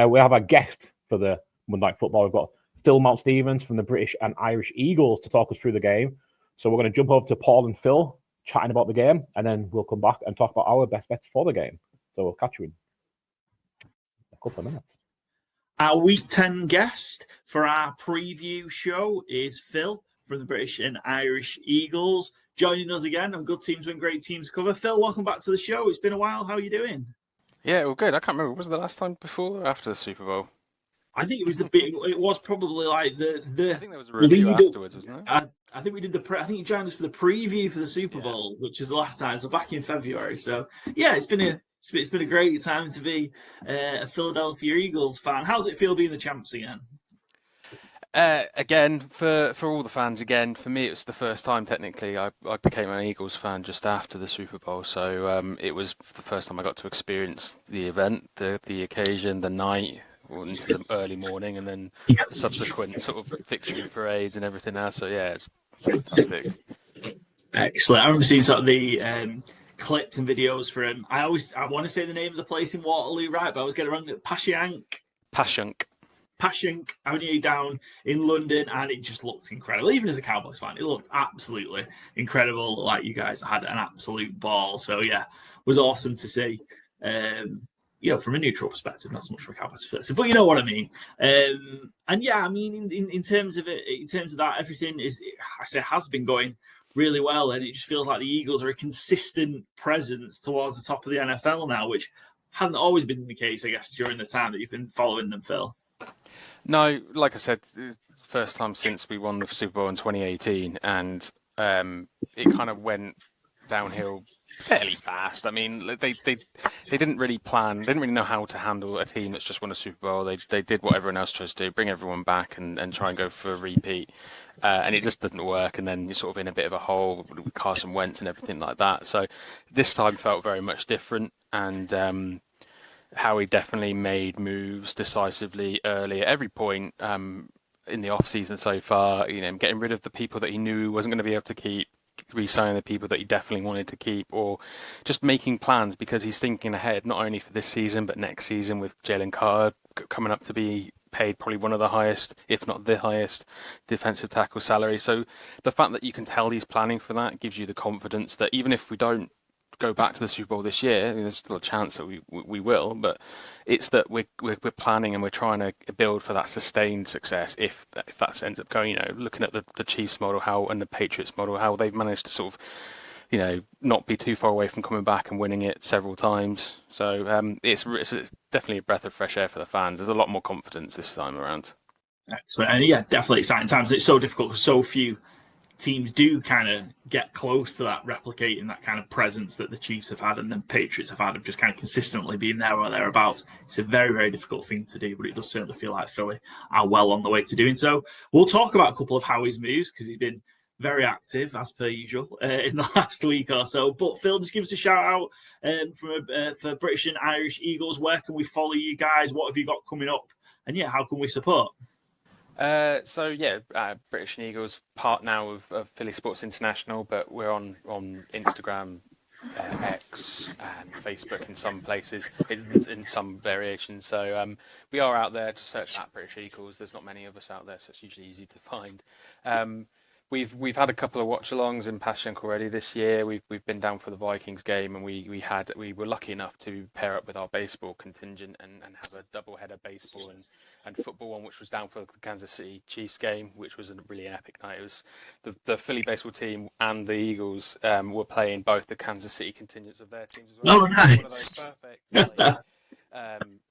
we have a guest for the Monday Night Football. We've got Phil Mount Stevens from the British and Irish Eagles to talk us through the game. So we're going to jump over to Paul and Phil chatting about the game, and then we'll come back and talk about our best bets for the game. So we'll catch you in a couple of minutes. Our Week 10 guest for our preview show is Phil from the British and Irish Eagles, joining us again on Good Teams Win, Great Teams Cover. Phil, welcome back to the show. It's been a while. How are you doing? Yeah, well, good. I can't remember. Was it the last time before or after the Super Bowl? I think it was it was probably like the. I think there was a review afterwards, wasn't it? I think we did I think you joined us for the preview for the Super Bowl, which was the last time. So back in February. So yeah, it's been a great time to be a Philadelphia Eagles fan. How's it feel being the champs again? Again, for all the fans, again, for me, it was the first time technically I became an Eagles fan just after the Super Bowl. So it was the first time I got to experience the event, the occasion, the night, into the early morning, and then the subsequent sort of victory parades and everything else. So yeah, it's fantastic. Excellent. I remember seeing sort of the clips and videos from. I want to say the name of the place in Waterloo, right? But I always get it wrong. Passyunk Avenue down in London, and it just looked incredible. Even as a Cowboys fan, it looked absolutely incredible. Like, you guys had an absolute ball. So yeah, it was awesome to see. From a neutral perspective, not so much from a Cowboys perspective, but you know what I mean. And yeah, I mean, in terms of it, in terms of that, everything has been going really well, and it just feels like the Eagles are a consistent presence towards the top of the NFL now, which hasn't always been the case, I guess, during the time that you've been following them, Phil. No, like I said, first time since we won the Super Bowl in 2018, and it kind of went downhill fairly fast. I mean, they didn't really plan, they didn't really know how to handle a team that's just won a Super Bowl. They did what everyone else tries to do, bring everyone back and try and go for a repeat. And it just didn't work. And then you're sort of in a bit of a hole with Carson Wentz and everything like that. So this time felt very much different. And Howie definitely made moves decisively early at every point in the off-season so far, getting rid of the people that he knew wasn't going to be able to keep, re-signing the people that he definitely wanted to keep, or just making plans because he's thinking ahead, not only for this season, but next season with Jalen Carter coming up to be paid probably one of the highest, if not the highest, defensive tackle salary. So the fact that you can tell he's planning for that gives you the confidence that even if we don't go back to the Super Bowl this year, there's still a chance that we will, but it's that we're planning and we're trying to build for that sustained success if that ends up going, looking at the Chiefs model and the Patriots model, how they've managed to sort of not be too far away from coming back and winning it several times. So it's definitely a breath of fresh air for the fans. There's a lot more confidence this time around. Excellent. And yeah, definitely exciting times. It's so difficult because so few teams do kind of get close to that, replicating that kind of presence that the Chiefs have had and the Patriots have had of just kind of consistently being there or thereabouts. It's a very, very difficult thing to do, but it does certainly feel like Philly are well on the way to doing so. We'll talk about a couple of Howie's moves because he's been very active, as per usual, in the last week or so. But Phil, just give us a shout out for British and Irish Eagles. Where can we follow you guys? What have you got coming up? And yeah, how can we support? British and Eagles, part now of Philly Sports International, but we're on Instagram, X, and Facebook in some places, in some variations. So we are out there. Just search at British Eagles. There's not many of us out there, so it's usually easy to find. We've had a couple of watch-alongs in Passyunk already this year. We've been down for the Vikings game, and we were lucky enough to pair up with our baseball contingent and have a double-header baseball and football one, which was down for the Kansas City Chiefs game, which was a really epic night. It was the Philly baseball team and the Eagles were playing both the Kansas City contingents of their teams as well. Oh, nice. One of those perfect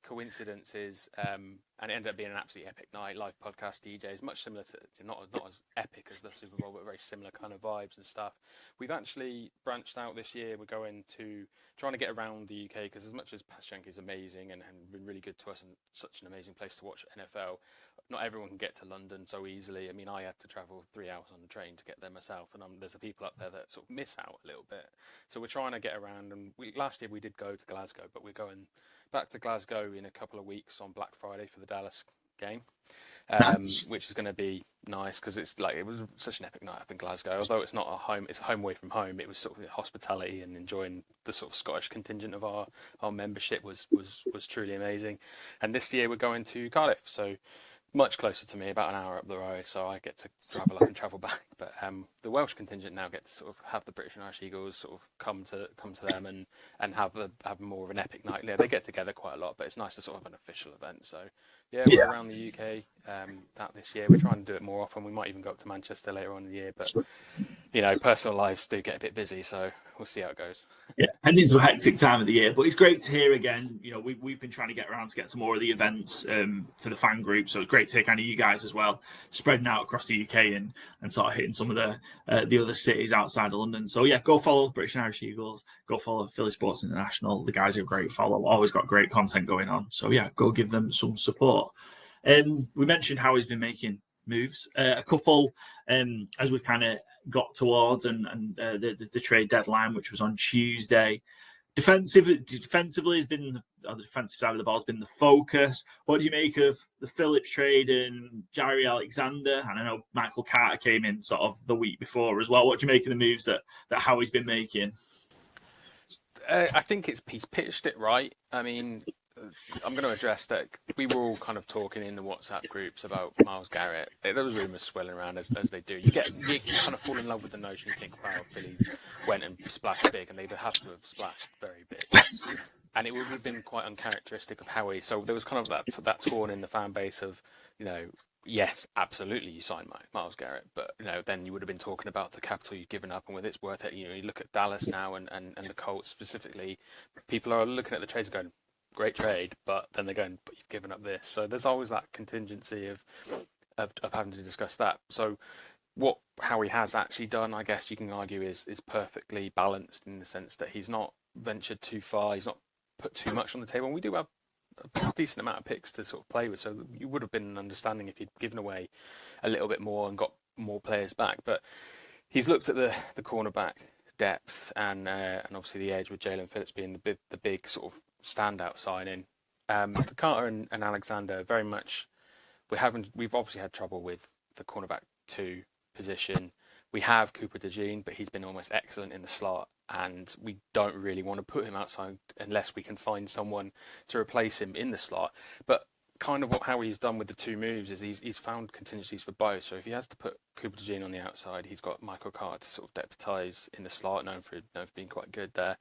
coincidences, and it ended up being an absolutely epic night. Live podcast DJs, much similar to not as epic as the Super Bowl, but very similar kind of vibes and stuff. We've actually branched out this year. We're going to trying to get around the UK because as much as Passyunk is amazing and been really good to us and such an amazing place to watch NFL, not everyone can get to London so easily. I mean, I had to travel 3 hours on the train to get there myself, and there's people up there that sort of miss out a little bit. So we're trying to get around, and last year we did go to Glasgow, but we're going back to Glasgow in a couple of weeks on Black Friday for the Dallas game, which is going to be nice because it was such an epic night up in Glasgow. Although it's not it's a home away from home. It was sort of hospitality and enjoying the sort of Scottish contingent of our membership was truly amazing. And this year we're going to Cardiff, so much closer to me, about an hour up the road, so I get to travel up and travel back. But the Welsh contingent now get to sort of have the British and Irish Eagles sort of come to them and have more of an epic night. Yeah, they get together quite a lot, but it's nice to sort of have an official event. So we're around the UK that this year. We're trying to do it more often. We might even go up to Manchester later on in the year, but personal lives do get a bit busy, so we'll see how it goes. Yeah, heading into a hectic time of the year, but it's great to hear again. We've been trying to get around to get to more of the events for the fan group, so it's great to hear kind of you guys as well, spreading out across the UK and sort of hitting some of the other cities outside of London. So yeah, go follow British and Irish Eagles, go follow Philly Sports International. The guys are a great follow, always got great content going on. So yeah, go give them some support. We mentioned how he's been making moves. A couple, as we kind of got towards and the trade deadline, which was on Tuesday. Defensively has been on the defensive side of the ball has been the focus. What do you make of the Phillips trade and Jair Alexander? And I know Michael Carter came in sort of the week before as well. What do you make of the moves that Howie's been making? I think he's pitched it right. I mean, I'm going to address that. We were all kind of talking in the WhatsApp groups about Myles Garrett. There was rumours swirling around as they do. You kind of fall in love with the notion. You think, wow, Philly went and splashed big, and they'd have to have splashed very big. And it would have been quite uncharacteristic of Howie. So there was kind of that torn in the fan base of, yes, absolutely, you signed Myles Garrett, but then you would have been talking about the capital you've given up and whether it's worth it. You look at Dallas now and the Colts specifically. People are looking at the trades and going, great trade, but then they're going, but you've given up this. So there's always that contingency of having to discuss that. So what Howie has actually done, I guess you can argue, is perfectly balanced in the sense that he's not ventured too far, he's not put too much on the table, and we do have a decent amount of picks to sort of play with. So you would have been an understanding if he'd given away a little bit more and got more players back. But he's looked at the cornerback depth and obviously the edge with Jalen Phillips being the big sort of standout signing. For Carter and Alexander, very much we've obviously had trouble with the cornerback 2 position. We have Cooper DeJean, but he's been almost excellent in the slot, and we don't really want to put him outside unless we can find someone to replace him in the slot. But kind of what Howie's done with the 2 moves is he's found contingencies for both. So if he has to put Cooper DeJean on the outside, he's got Michael Carter to sort of deputise in the slot, known for being quite good there.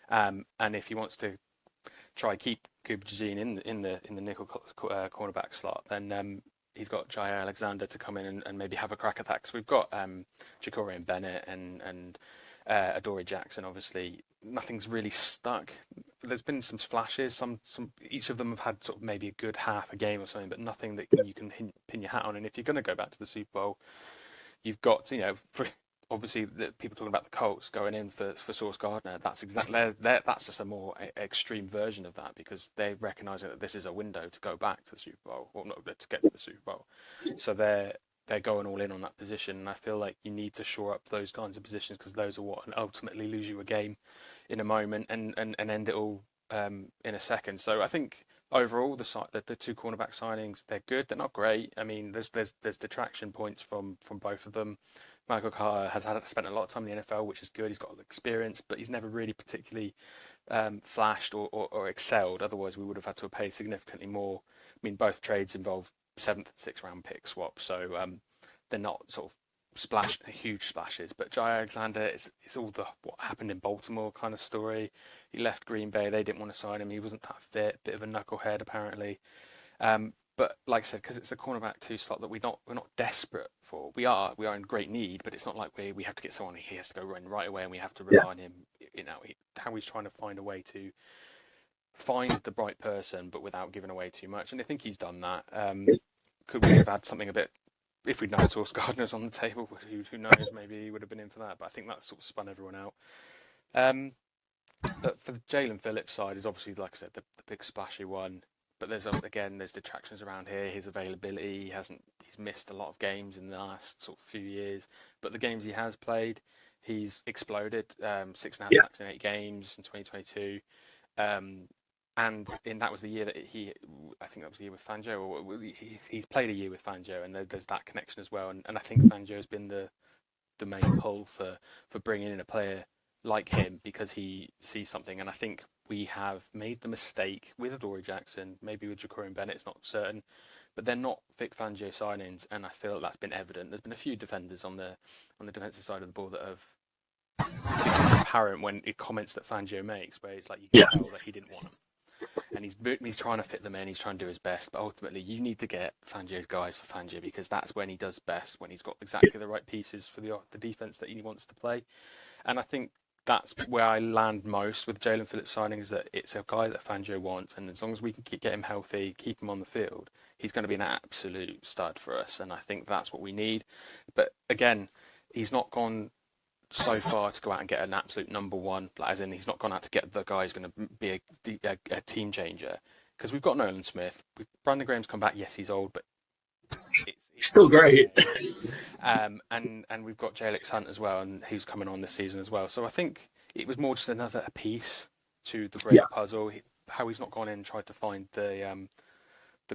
And if he wants to try keep Cooper DeJean in the nickel cornerback slot, then he's got Jair Alexander to come in and maybe have a crack at that. Because we've got Jacorian Bennett and Adoree Jackson. Obviously, nothing's really stuck. There's been some flashes. Some each of them have had sort of maybe a good half a game or something, but nothing that you can pin your hat on. And if you're going to go back to the Super Bowl, you've got obviously the people talking about the Colts going in for Sauce Gardner. That's exactly that's just a more extreme version of that, because they recognise that this is a window to go back to the Super Bowl, or not to get to the Super Bowl. So they're going all in on that position, and I feel like you need to shore up those kinds of positions, because those are what ultimately lose you a game in a moment and end it all in a second. So I think overall the 2 cornerback signings, they're good. They're not great. I mean, there's detraction points from both of them. Michael Carter has spent a lot of time in the NFL, which is good. He's got experience, but he's never really particularly flashed or excelled. Otherwise, we would have had to pay significantly more. I mean, both trades involve 7th and 6th round pick swaps, so they're not sort of huge splashes. But Jair Alexander, it's all what happened in Baltimore kind of story. He left Green Bay. They didn't want to sign him. He wasn't that fit. Bit of a knucklehead, apparently. But like I said, because it's a cornerback 2 slot that we're not desperate for. We are in great need, but it's not like we have to get someone. He has to go run right away, and we have to rely on him. How he's trying to find a way to find the right person, but without giving away too much. And I think he's done that. Could we have had something a bit? If we'd known Sauce Gardner's on the table, who knows? Maybe he would have been in for that. But I think that sort of spun everyone out. But for the Jalen Phillips side is obviously, like I said, the big splashy one. But there's detractions around here. His availability, he's missed a lot of games in the last sort of few years. But the games he has played, he's exploded. 6.5 sacks in 8 games in 2022. And that was the year that I think that was the year with Fangio, or he's played a year with Fangio, and there's that connection as well. And I think Fangio has been the main pull for bringing in a player like him, because he sees something. And I think we have made the mistake with Adoree Jackson, maybe with Jacorian Bennett, it's not certain, but they're not Vic Fangio signings, and I feel that's been evident. There's been a few defenders on the defensive side of the ball that have apparent when it comments that Fangio makes, where it's like you can tell that he didn't want them, and he's trying to fit them in, he's trying to do his best, but ultimately you need to get Fangio's guys for Fangio, because that's when he does best, when he's got exactly the right pieces for the defense that he wants to play. And I think that's where I land most with Jalen Phillips signing, is that it's a guy that Fangio wants, and as long as we can get him healthy, keep him on the field, he's going to be an absolute stud for us, and I think that's what we need. But again, he's not gone so far to go out and get an absolute number one, as in he's not gone out to get the guy who's going to be a team changer, because we've got Nolan Smith. Brandon Graham's come back. Yes, he's old, but Still great. And we've got Jalix Hunt as well, and who's coming on this season as well. So I think it was more just another piece to the great puzzle. How he's not gone in and tried to find the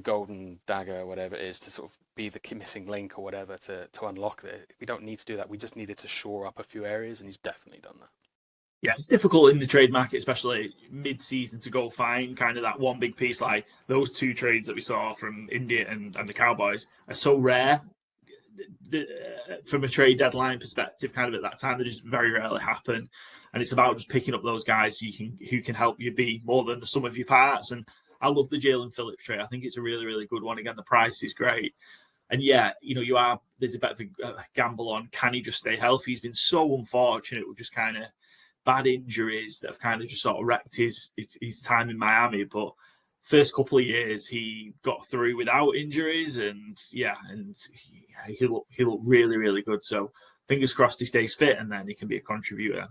golden dagger or whatever it is to sort of be the missing link or whatever to unlock it. We don't need to do that. We just needed to shore up a few areas, and he's definitely done that. Yeah, it's difficult in the trade market, especially mid-season, to go find kind of that one big piece. Like those two trades that we saw from India and the Cowboys are so rare from a trade deadline perspective. Kind of at that time, they just very rarely happen, and it's about just picking up those guys who can help you be more than the sum of your parts. And I love the Jalen Phillips trade. I think it's a really, really good one. Again, the price is great. And yeah, there's a bit of a gamble on, can he just stay healthy? He's been so unfortunate with just kind of bad injuries that have kind of just sort of wrecked his time in Miami. But first couple of years, he got through without injuries, and he looked really, really good. So fingers crossed he stays fit, and then he can be a contributor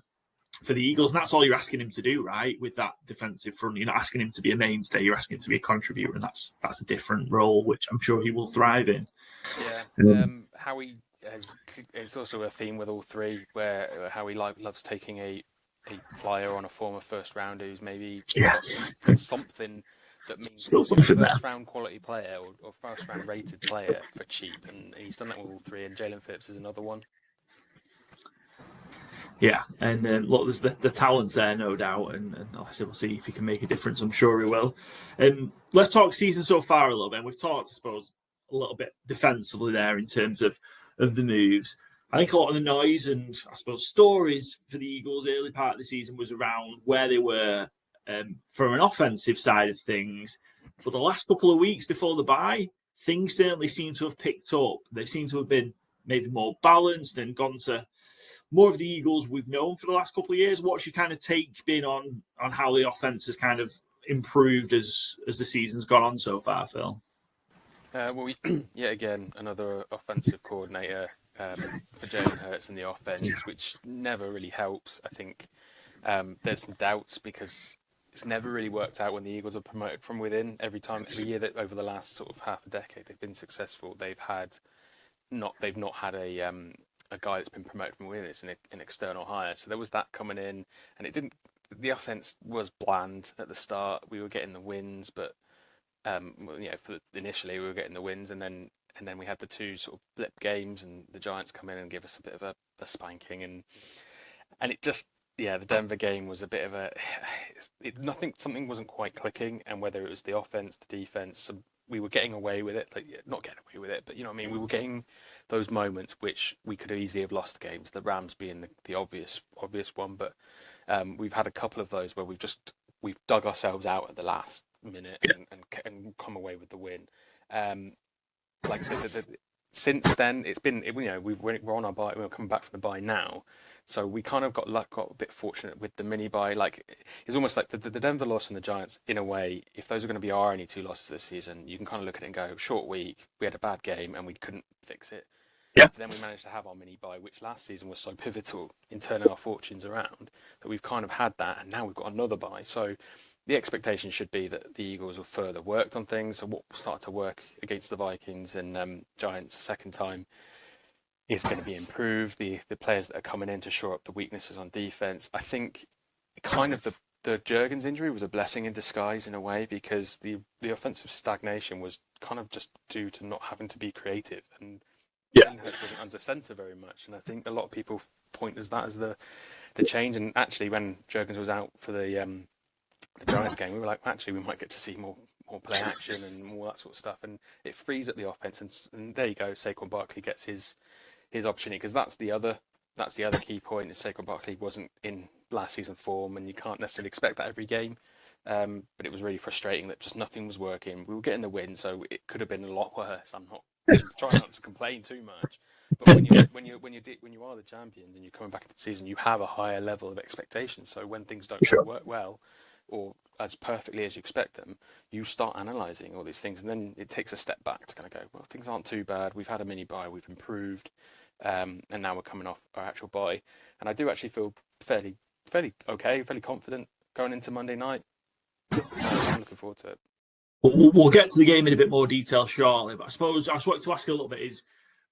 for the Eagles. And that's all you're asking him to do, right? With that defensive front, you're not asking him to be a mainstay, you're asking him to be a contributor, and that's a different role, which I'm sure he will thrive in. Yeah, Howie it's also a theme with all three, where Howie loves taking a flyer on a former first rounder who's maybe got something that means still something first round quality player or first round rated player for cheap, and he's done that with all three. And Jalen Phillips is another one. Yeah, and look, there's the talent's there, no doubt, and obviously we'll see if he can make a difference. I'm sure he will. Let's talk season so far a little bit. And we've talked, I suppose, a little bit defensively there in terms of the moves. I think a lot of the noise and, I suppose, stories for the Eagles early part of the season was around where they were from an offensive side of things. But the last couple of weeks before the bye, things certainly seem to have picked up. They seem to have been maybe more balanced and gone to more of the Eagles we've known for the last couple of years. What's your kind of take been on how the offense has kind of improved as the season's gone on so far, Phil? Well, yet again, another offensive coordinator for Jalen Hurts in the offense, which never really helps. I think there's some doubts because it's never really worked out when the Eagles are promoted from within. Every year that over the last sort of half a decade they've been successful, they've not had a guy that's been promoted from within. It's an external hire. So there was that coming in, and it didn't. The offense was bland at the start. We were getting the wins, but initially we were getting the wins, and then we had the two sort of blip games, and the Giants come in and give us a bit of a spanking, and it just the Denver game was a bit of something wasn't quite clicking, and whether it was the offense, the defense, we were getting away with it, not getting away with it, but you know what I mean, we were getting those moments which we could easily have lost the games. The Rams being the obvious one, but we've had a couple of those where we've dug ourselves out at the last minute and come away with the win. Like since then, we're on our bye. We're coming back from the bye now, so we kind of got a bit fortunate with the mini bye. Like it's almost like the Denver loss and the Giants in a way. If those are going to be our only two losses this season, you can kind of look at it and go, short week. We had a bad game and we couldn't fix it. Yeah. Then we managed to have our mini bye, which last season was so pivotal in turning our fortunes around, that we've kind of had that, and now we've got another bye. So the expectation should be that the Eagles have further worked on things. So what started to work against the Vikings and Giants the second time is going to be improved. The players that are coming in to shore up the weaknesses on defense. I think kind of the Jurgens injury was a blessing in disguise in a way, because the offensive stagnation was kind of just due to not having to be creative, and wasn't under center very much. And I think a lot of people point as that as the change. And actually, when Jurgens was out for the Giants game, we were like, actually, we might get to see more play action and all that sort of stuff, and it frees up the offense. And there you go, Saquon Barkley gets his opportunity, because that's the other key point. Is Saquon Barkley wasn't in last season form, and you can't necessarily expect that every game. But it was really frustrating that just nothing was working. We were getting the win, so it could have been a lot worse. I'm trying not to complain too much, but when you are the champions and you're coming back into the season, you have a higher level of expectation. So when things don't work well, or as perfectly as you expect them, you start analysing all these things, and then it takes a step back to kind of go, well, things aren't too bad. We've had a mini bye, we've improved, and now we're coming off our actual bye. And I do actually feel fairly okay, fairly confident going into Monday night. I'm looking forward to it. We'll get to the game in a bit more detail shortly, but I suppose I just wanted to ask a little bit is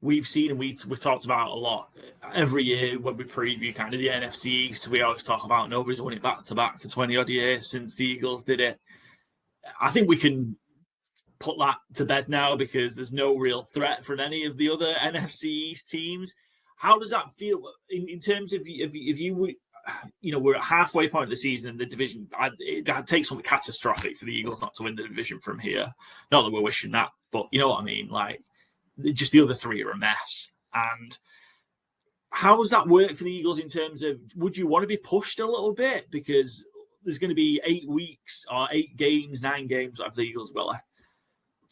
we've seen and we talked about a lot every year when we preview kind of the NFC East. We always talk about nobody's won it back to back for 20 odd years since the Eagles did it. I think we can put that to bed now because there's no real threat from any of the other NFC East teams. How does that feel in terms of if you we're at halfway point of the season in the division? It takes something catastrophic for the Eagles not to win the division from here. Not that we're wishing that, but you know what I mean. Like, just the other three are a mess. And how does that work for the Eagles in terms of would you want to be pushed a little bit because there's going to be 8 weeks or 8 games, 9 games, whatever the Eagles will left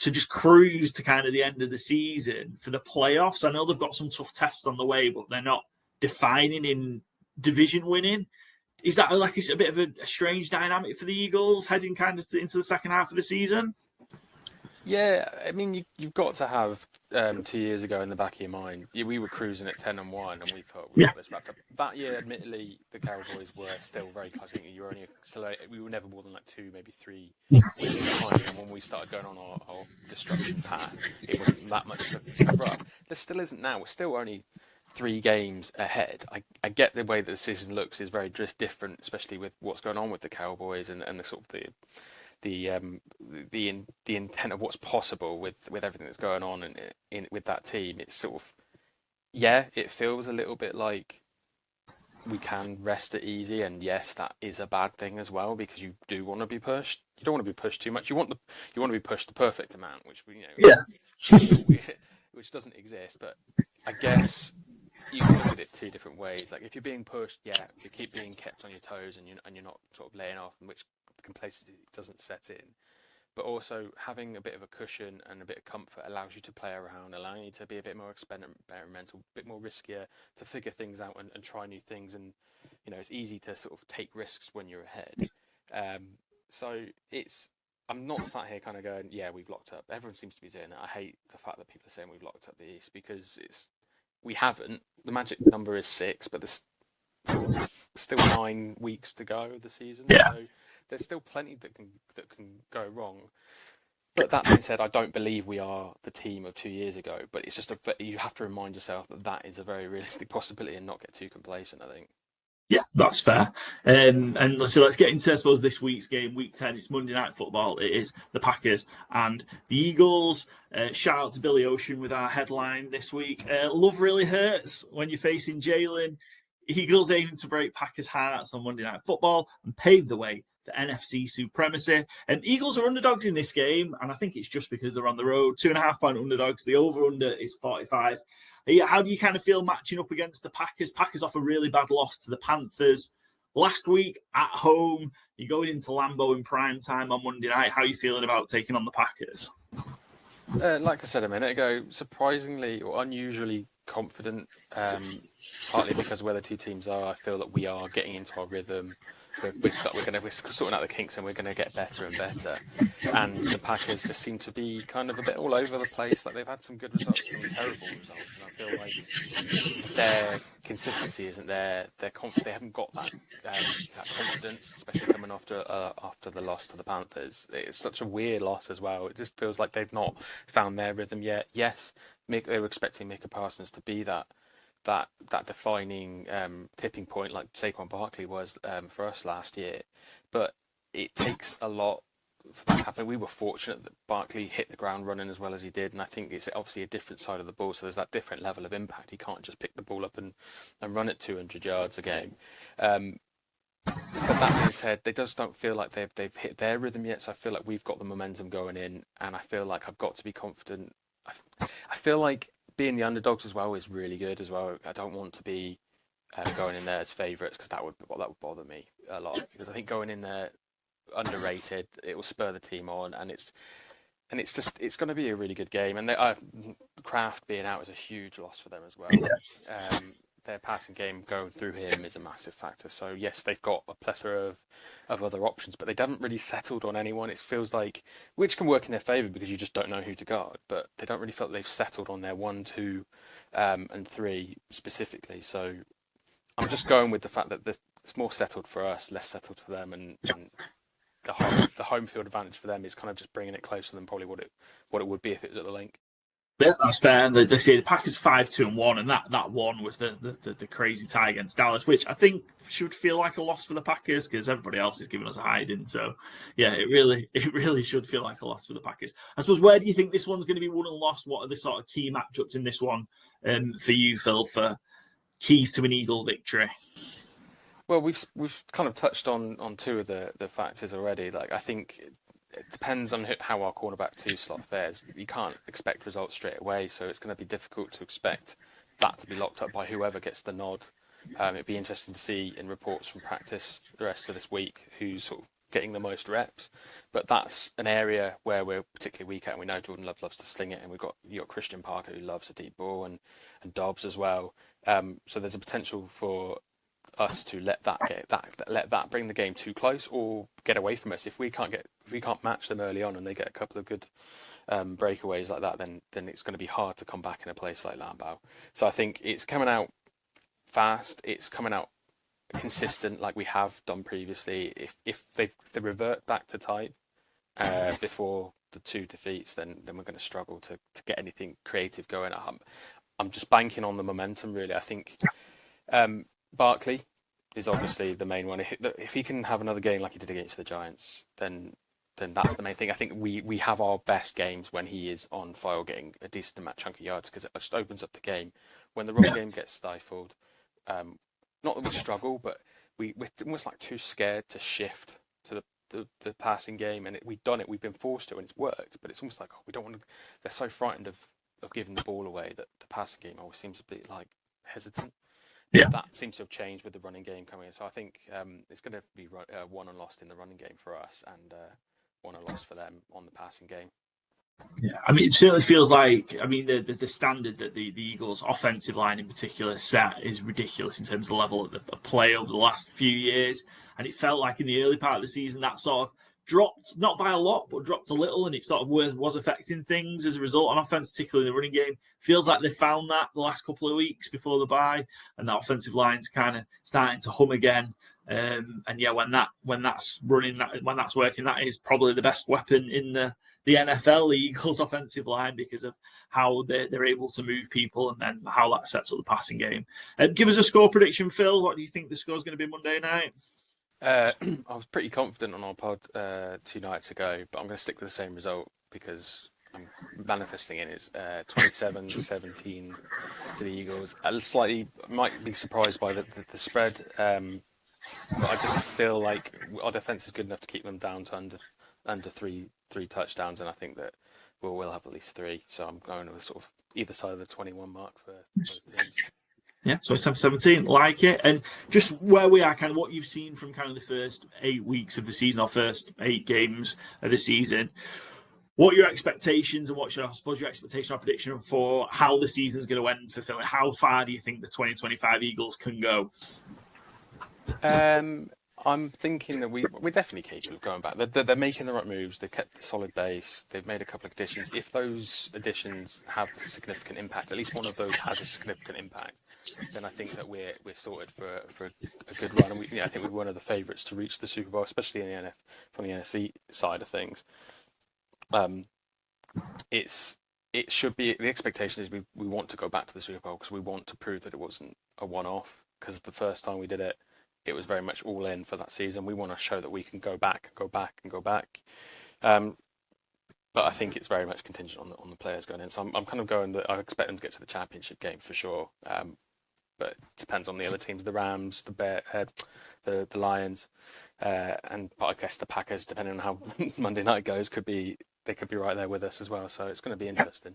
to just cruise to kind of the end of the season for the playoffs? I know they've got some tough tests on the way, but they're not defining in division winning. Is that like a bit of a strange dynamic for the Eagles heading kind of into the second half of the season? Yeah, I mean, you've got to have 2 years ago in the back of your mind. We were cruising at 10-1, and we thought we got this wrapped up. That year, admittedly, the Cowboys were still very close. I think we were never more than like 2, maybe 3 wins behind. And when we started going on our destruction path, it wasn't that much of a rub. There still isn't now. We're still only 3 games ahead. I get the way that the season looks is very just different, especially with what's going on with the Cowboys and the sort of the intent of what's possible with everything that's going on and with that team. It's sort of, it feels a little bit like we can rest it easy, and yes, that is a bad thing as well because you do want to be pushed. You don't want to be pushed too much. You want to be pushed the perfect amount, which which doesn't exist. But I guess you can look at it 2 different ways. Like if you're being pushed, you keep being kept on your toes, and you're not sort of laying off, in which complacency doesn't set in. But also having a bit of a cushion and a bit of comfort allows you to play around, allowing you to be a bit more experimental, a bit more riskier, to figure things out and try new things. And it's easy to sort of take risks when you're ahead. So I'm not sat here kind of going, we've locked up. Everyone seems to be doing it. I hate the fact that people are saying we've locked up the East because we haven't. The magic number is 6, but there's still 9 weeks to go of the season. Yeah. So there's still plenty that can go wrong. But that being said, I don't believe we are the team of 2 years ago. But it's just you have to remind yourself that is a very realistic possibility and not get too complacent, I think. Yeah, that's fair. And so let's get into, I suppose, this week's game, week 10. It's Monday Night Football. It is the Packers and the Eagles. Shout out to Billy Ocean with our headline this week. Love really hurts when you're facing Jalen. Eagles aiming to break Packers' hearts on Monday Night Football and pave the way for NFC supremacy. And Eagles are underdogs in this game, and I think it's just because they're on the road. 2.5-point underdogs. The over-under is 45. How do you kind of feel matching up against the Packers? Packers off a really bad loss to the Panthers last week at home. You're going into Lambeau in prime time on Monday night. How are you feeling about taking on the Packers? Like I said a minute ago, surprisingly or unusually confident, partly because of where the 2 teams are. I feel that we are getting into our rhythm. We're sorting out the kinks and we're going to get better and better. And the Packers just seem to be kind of a bit all over the place. Like they've had some good results, some terrible results. And I feel like their consistency isn't there. They haven't got that confidence, especially coming after the loss to the Panthers. It's such a weird loss as well. It just feels like they've not found their rhythm yet. Yes, they were expecting Micah Parsons to be that defining tipping point like Saquon Barkley was for us last year, but it takes a lot for that to happen. We were fortunate that Barkley hit the ground running as well as he did, and I think it's obviously a different side of the ball, so there's that different level of impact. He can't just pick the ball up and run it 200 yards a game. But that being said, they just don't feel like they've hit their rhythm yet, so I feel like we've got the momentum going in, and I feel like I've got to be confident. I feel like being the underdogs as well is really good as well. I don't want to be going in there as favourites because that would bother me a lot. Because I think going in there underrated, it will spur the team on, and it's going to be a really good game. And Kraft being out is a huge loss for them as well. Their passing game going through him is a massive factor. So yes, they've got a plethora of other options, but they haven't really settled on anyone. It feels like, which can work in their favour because you just don't know who to guard, but they don't really feel like they've settled on their 1, 2, and 3 specifically. So I'm just going with the fact that it's more settled for us, less settled for them, and the home field advantage for them is kind of just bringing it closer than probably what it would be if it was at the link. Yeah, that's fair. And they say the Packers 5-2-1, and that one was the crazy tie against Dallas, which I think should feel like a loss for the Packers because everybody else is giving us a hiding. So yeah, it really should feel like a loss for the Packers. I suppose, where do you think this one's going to be won and lost? What are the sort of key matchups in this one for you, Phil, for keys to an Eagle victory? Well, we've kind of touched on two of the factors already. Like, I think it depends on how our cornerback 2 slot fares. You can't expect results straight away, so it's going to be difficult to expect that to be locked up by whoever gets the nod. It'd be interesting to see in reports from practice the rest of this week who's sort of getting the most reps. But that's an area where we're particularly weak at, and we know Jordan Love loves to sling it, and you got Christian Parker who loves a deep ball, and Dobbs as well. So there's a potential for us to let that bring the game too close or get away from us. If we can't match them early on and they get a couple of good breakaways like that, then it's going to be hard to come back in a place like Lambeau. So I think it's coming out fast. It's coming out consistent like we have done previously. If they revert back to type before the 2 defeats, then we're going to struggle to get anything creative going. I'm just banking on the momentum, really. I think Barkley is obviously the main one. If he can have another game like he did against the Giants, then that's the main thing. I think we have our best games when he is on file, getting a decent amount chunk of yards, because it just opens up the game. When the run game gets stifled, not that we struggle, but we're almost like too scared to shift to the passing game, and we've done it. We've been forced to, and it's worked. But it's almost like we don't want to. They're so frightened of giving the ball away that the passing game always seems a bit like hesitant. Yeah, that seems to have changed with the running game coming in. So I think it's going to be won and lost in the running game for us, and won and lost for them on the passing game. Yeah, I mean, it certainly feels like, I mean, the standard that the Eagles' offensive line in particular set is ridiculous in terms of the level of play over the last few years. And it felt like in the early part of the season that sort of dropped, not by a lot, but dropped a little, and it sort of was affecting things as a result on offense, particularly in the running game. Feels like they found that the last couple of weeks before the bye, and that offensive line's kind of starting to hum again. And yeah, when that's running, when that's working, that is probably the best weapon in the NFL, the Eagles' offensive line, because of how they're able to move people and then how that sets up the passing game. Give us a score prediction, Phil. What do you think the score is going to be Monday night? I was pretty confident on our pod 2 nights ago, but I'm going to stick with the same result because I'm manifesting it is 27-17 to the Eagles. I slightly might be surprised by the spread, but I just feel like our defense is good enough to keep them down to under three touchdowns, and I think that we'll have at least 3. So I'm going to sort of either side of the 21 mark for both teams. Yeah, 27-17, like it. And just where we are, kind of what you've seen from kind of the first 8 weeks of the season, or first 8 games of the season, what are your expectations, and what's your expectation or prediction for how the season is going to end for Philly? How far do you think the 2025 Eagles can go? I'm thinking that we're definitely capable of going back. They're making the right moves. They've kept the solid base. They've made a couple of additions. If those additions have a significant impact, at least one of those has a significant impact, then I think that we're sorted for a good run. And I think we're one of the favourites to reach the Super Bowl, especially in from the NFC side of things. It should be, the expectation is we want to go back to the Super Bowl because we want to prove that it wasn't a one-off. Because the first time we did it, it was very much all in for that season. We want to show that we can go back. But I think it's very much contingent on the players going in. So I'm kind of going that I expect them to get to the championship game for sure. But it depends on the other teams, the Rams, the Lions, but I guess the Packers, depending on how Monday night goes, they could be right there with us as well. So it's going to be interesting.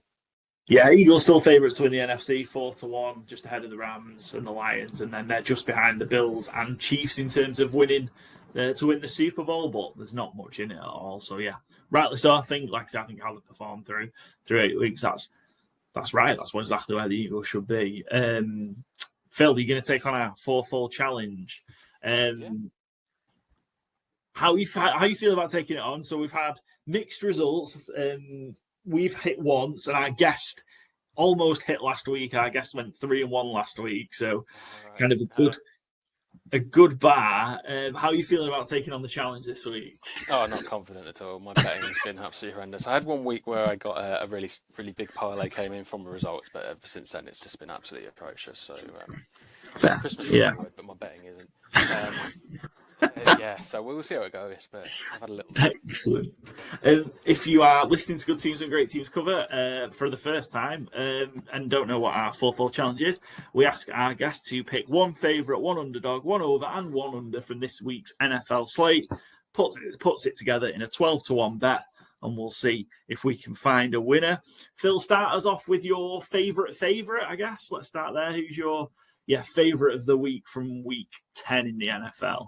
Yeah, Eagles still favourites to win the NFC 4-1, just ahead of the Rams and the Lions, and then they're just behind the Bills and Chiefs in terms of winning to win the Super Bowl. But there's not much in it at all. So yeah, rightly so. I think how they performed through 8 weeks. That's right. That's exactly where the Eagles should be. Phil, you're going to take on our 4-4 challenge. How you feel about taking it on? So we've had mixed results. We've hit once, and our guest almost hit last week. Our guest went 3-1 last week, so kind of a a good bar. How are you feeling about taking on the challenge this week? Oh, not confident at all. My betting's been absolutely horrendous. I had one week where I got a really, really big parlay came in from the results, but ever since then it's just been absolutely atrocious. So Fair. Christmas Yeah. is good, but my betting isn't. Yeah, so we'll see how it goes. But I've had a little. Excellent. If you are listening to Good Teams and Great Teams cover for the first time and don't know what our 4-4 challenge is, we ask our guests to pick one favourite, one underdog, one over, and one under from this week's NFL slate. Puts it together in a 12-1 bet, and we'll see if we can find a winner. Phil, start us off with your favourite, I guess. Let's start there. Who's your favourite of the week from week 10 in the NFL?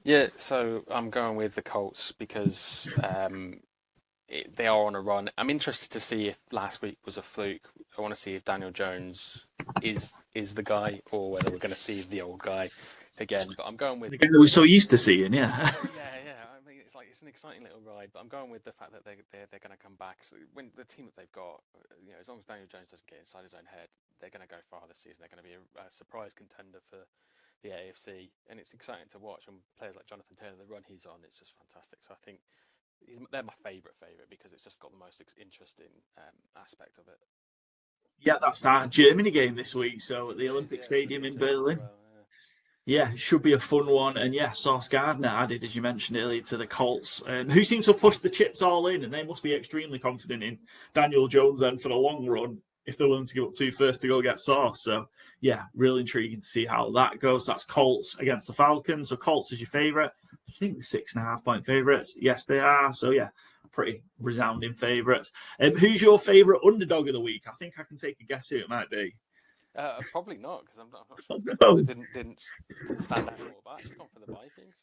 Yeah, so I'm going with the Colts because they are on a run. I'm interested to see if last week was a fluke. I want to see if Daniel Jones is the guy or whether we're going to see the old guy again. But I'm going with the guy that we're so used to seeing, yeah. Yeah. I mean, it's an exciting little ride, but I'm going with the fact that they're going to come back. So when the team that they've got, as long as Daniel Jones doesn't get inside his own head, they're going to go far this season. They're going to be a surprise contender for the AFC, and it's exciting to watch. And players like Jonathan Taylor, the run he's on, it's just fantastic. So I think they're my favourite because it's just got the most interesting aspect of it. Yeah, that's our Germany game this week. So at the Olympic Stadium in Berlin. Yeah, it should be a fun one. And yeah, Sauce Gardner added, as you mentioned earlier, to the Colts, who seems to have pushed the chips all in, and they must be extremely confident in Daniel Jones then for the long run if they're willing to give up 2 firsts to go get Sauce. So yeah, really intriguing to see how that goes. That's Colts against the Falcons. So Colts is your favourite. I think 6.5-point favourites. Yes, they are. So yeah, pretty resounding favourites. Who's your favourite underdog of the week? I think I can take a guess who it might be. Probably not, because I'm not sure. No. It didn't stand out more, but I've actually gone for the Vikings.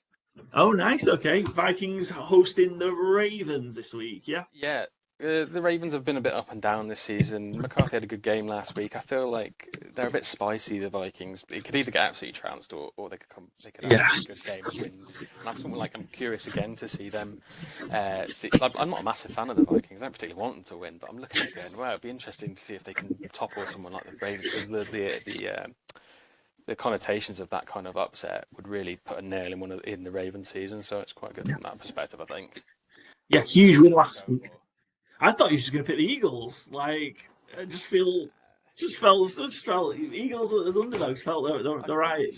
Oh, nice. Okay, Vikings hosting the Ravens this week. Yeah. Yeah. The Ravens have been a bit up and down this season. McCarthy had a good game last week. I feel like they're a bit spicy, the Vikings. They could either get absolutely trounced or they could have a good game and win. And I'm curious again to see them. I'm not a massive fan of the Vikings. I don't particularly want them to win, but I'm looking at it going, well, it'd be interesting to see if they can topple someone like the Ravens, because the connotations of that kind of upset would really put a nail in the Ravens season. So it's quite good from that perspective, I think. Yeah, huge win last week. I thought you were just going to pick the Eagles. Like, I just felt Eagles as underdogs felt they're right.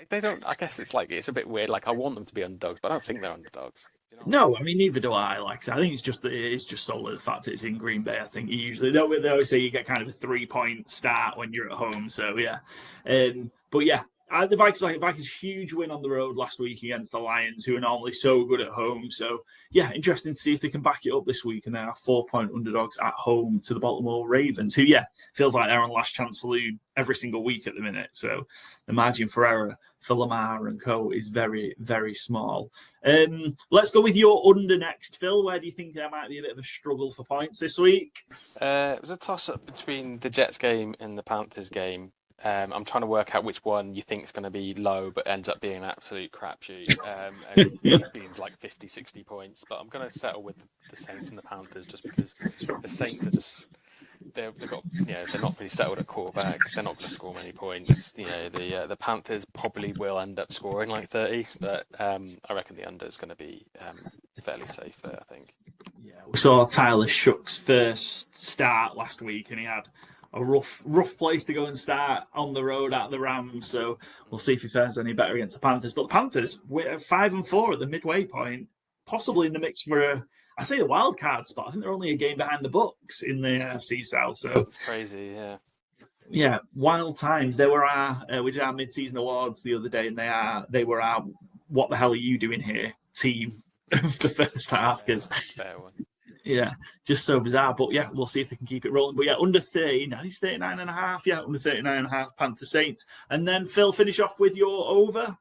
They don't. I guess it's a bit weird. Like, I want them to be underdogs, but I don't think they're underdogs. No, I mean neither do I. Like, I think it's just solely the fact it's in Green Bay. I think they always say you get kind of a 3-point start when you're at home. So yeah, but yeah. The Vikings huge win on the road last week against the Lions, who are normally so good at home. So, yeah, interesting to see if they can back it up this week. And they are 4-point underdogs at home to the Baltimore Ravens, who, yeah, feels like they're on last chance saloon every single week at the minute. So the margin for error for Lamar and co is very, very small. Let's go with your under next, Phil. Where do you think there might be a bit of a struggle for points this week? It was a toss-up between the Jets game and the Panthers game. I'm trying to work out which one you think is going to be low but ends up being an absolute crapshoot and being like 50, 60 points. But I'm going to settle with the Saints and the Panthers just because the Saints are just they're not really settled at quarterback. They're not going to score many points. The Panthers probably will end up scoring like 30, but I reckon the under is going to be fairly safe there, I think. Yeah, we saw Tyler Shook's first start last week, and he had a rough place to go and start on the road at the Rams. So we'll see if he fares any better against the Panthers. But the Panthers, we're 5-4 at the midway point, possibly in the mix for I say the wild card spot. I think they're only a game behind the Bucs in the NFC South. So that's crazy, yeah. Yeah, wild times. They were we did our mid-season awards the other day, and they were our "What the hell are you doing here?" team of the first half. Because yeah, just so bizarre. But yeah, we'll see if they can keep it rolling. But yeah, under 30, he's 39.5. Yeah, under 39.5, Panther Saints. And then Phil, finish off with your over.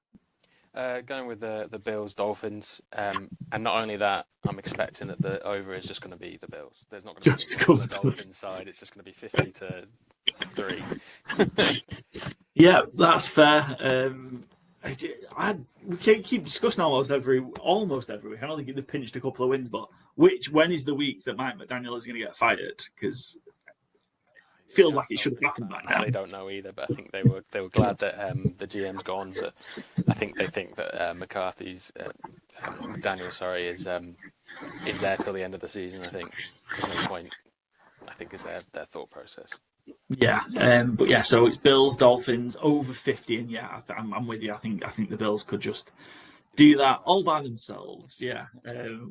Going with the Bills Dolphins, and not only that, I'm expecting that the over is just going to be the Bills. There's not going to be the Dolphins side. It's just going to be 50-3. Yeah, that's fair. We can't keep discussing almost every week. I don't think they've pinched a couple of wins, but when is the week that Mike McDaniel is going to get fired? Because feels like it should have happened by now. They don't know either, but I think they were glad that the GM's gone. But I think they think that McCarthy's McDaniel, is there till the end of the season. I think there's no point. I think is their thought process. Yeah, but yeah, so it's Bills, Dolphins over 50, and yeah, I'm with you. I think the Bills could just do that all by themselves. Yeah,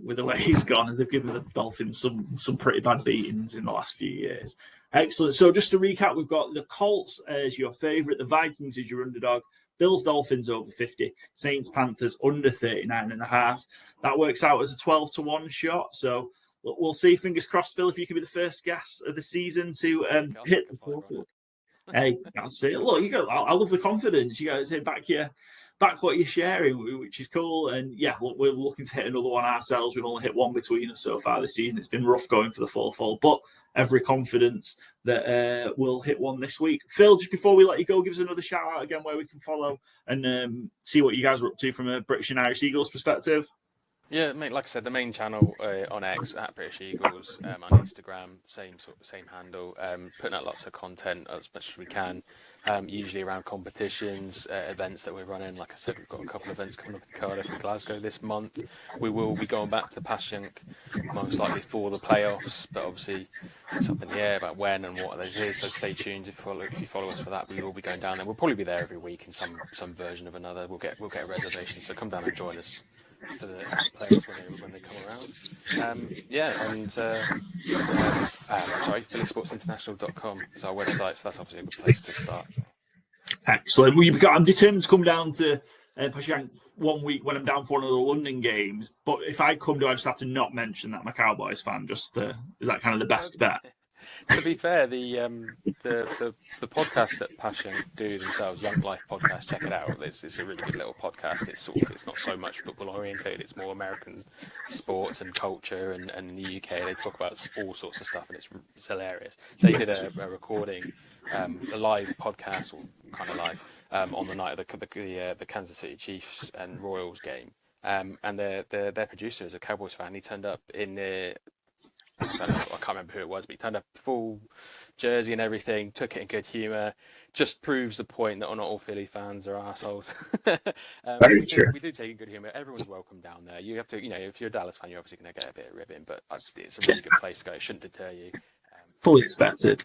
with the way he's gone, and they've given the Dolphins some pretty bad beatings in the last few years. Excellent. So just to recap, we've got the Colts as your favourite, the Vikings as your underdog, Bills, Dolphins over 50, Saints, Panthers under 39.5. That works out as a 12-1 shot. So we'll see. Fingers crossed, Phil, if you can be the first guest of the season to hit the fourth. Hey, that's it. Look, I love the confidence. You guys back what you're sharing, which is cool. And yeah, look, we're looking to hit another one ourselves. We've only hit one between us so far this season. It's been rough going for the fourth hole, but every confidence that we'll hit one this week. Phil, just before we let you go, give us another shout out again where we can follow and see what you guys are up to from a British and Irish Eagles perspective. Yeah, mate. Like I said, the main channel on X at British Eagles, on Instagram, same handle. Putting out lots of content as much as we can. Usually around competitions, events that we're running. Like I said, we've got a couple of events coming up in Cardiff and Glasgow this month. We will be going back to Passyunk most likely for the playoffs, but obviously it's up in the air about when and what those is. So stay tuned if you follow us for that. We will be going down there. We'll probably be there every week in some version of another. We'll get a reservation. So come down and join us for the players when they come around. phillysportsinternational.com is our website, so that's obviously a good place to start. Excellent. I'm determined to come down to Passyunk one week when I'm down for one of the London games. But if I come, do I just have to not mention that I'm a Cowboys fan? Is that kind of the best bet? To be fair, the podcast that Passyunk do themselves, Young Life podcast, check it out. It's a really good little podcast. It's not so much football oriented. It's more American sports and culture, and in the UK they talk about all sorts of stuff, and it's hilarious. They did a recording, a live podcast, or kind of live, on the night of the Kansas City Chiefs and Royals game, and their producer is a Cowboys fan. He turned up in I can't remember who it was, but he turned up full jersey and everything, took it in good humour, just proves the point that not all Philly fans are assholes. Very true. We do take it in good humour. Everyone's welcome down there. You have to, if you're a Dallas fan, you're obviously going to get a bit of ribbing, but it's a really good place to go. It shouldn't deter you. Fully expected.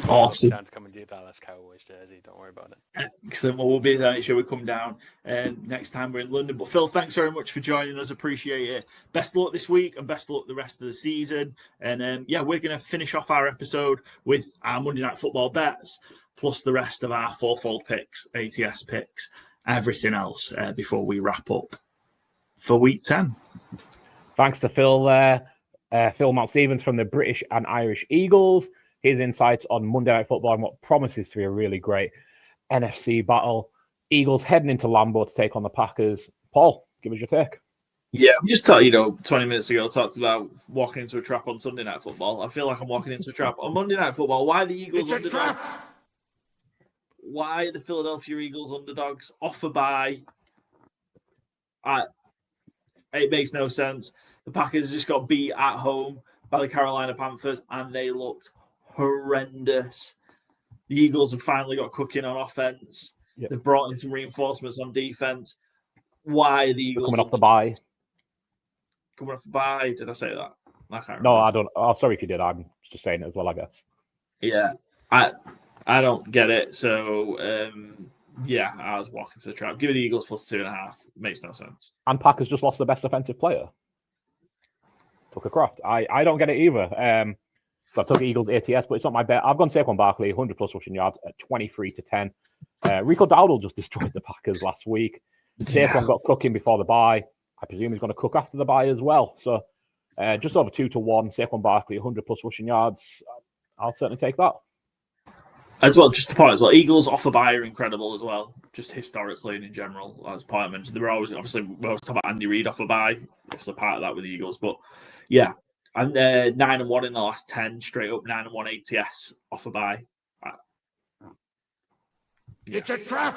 Awesome. Down to come into your Dallas Cowboys jersey. Don't worry about it. Excellent. Well, we'll be there. Make sure we come down next time we're in London. But Phil, thanks very much for joining us. Appreciate it. Best of luck this week and best of luck the rest of the season. And we're going to finish off our episode with our Monday Night Football bets, plus the rest of our fourfold picks, ATS picks, everything else before we wrap up for week 10. Thanks to Phil there. Phil Mount Stevens from the British and Irish Eagles. His insights on Monday Night Football and what promises to be a really great NFC battle. Eagles heading into Lambeau to take on the Packers. Paul, give us your take. Yeah, we just talked, 20 minutes ago, talked about walking into a trap on Sunday Night Football. I feel like I'm walking into a trap on Monday Night Football. Why the Eagles underdogs? Why the Philadelphia Eagles underdogs off a bye? It makes no sense. The Packers just got beat at home by the Carolina Panthers, and they looked horrendous. The Eagles have finally got cooking on offense. Yep. They've brought in some reinforcements on defense. Why the Eagles? Coming off the bye. Coming off the bye. Did I say that? I can't remember. No, I don't. Oh, sorry if you did. I'm just saying it as well, I guess. Yeah, I don't get it. So, I was walking to the trap. Give it the Eagles plus 2.5. Makes no sense. And Packers just lost the best offensive player. Tucker Kraft. I don't get it either. So I took Eagles ATS, but it's not my bet. I've gone Saquon Barkley, 100 plus rushing yards at 23-10. Rico Dowdle just destroyed the Packers last week. Saquon got cooking before the bye. I presume he's going to cook after the bye as well. So just over 2-1. Saquon Barkley, 100 plus rushing yards. I'll certainly take that. As well, just to point as well, Eagles off a bye are incredible as well, just historically and in general. As Paul mentioned, we always talk about Andy Reid off a bye. Obviously, part of that with the Eagles, but yeah, and 9-1 in the last 10, straight up 9-1 ATS off a bye. It's a trap.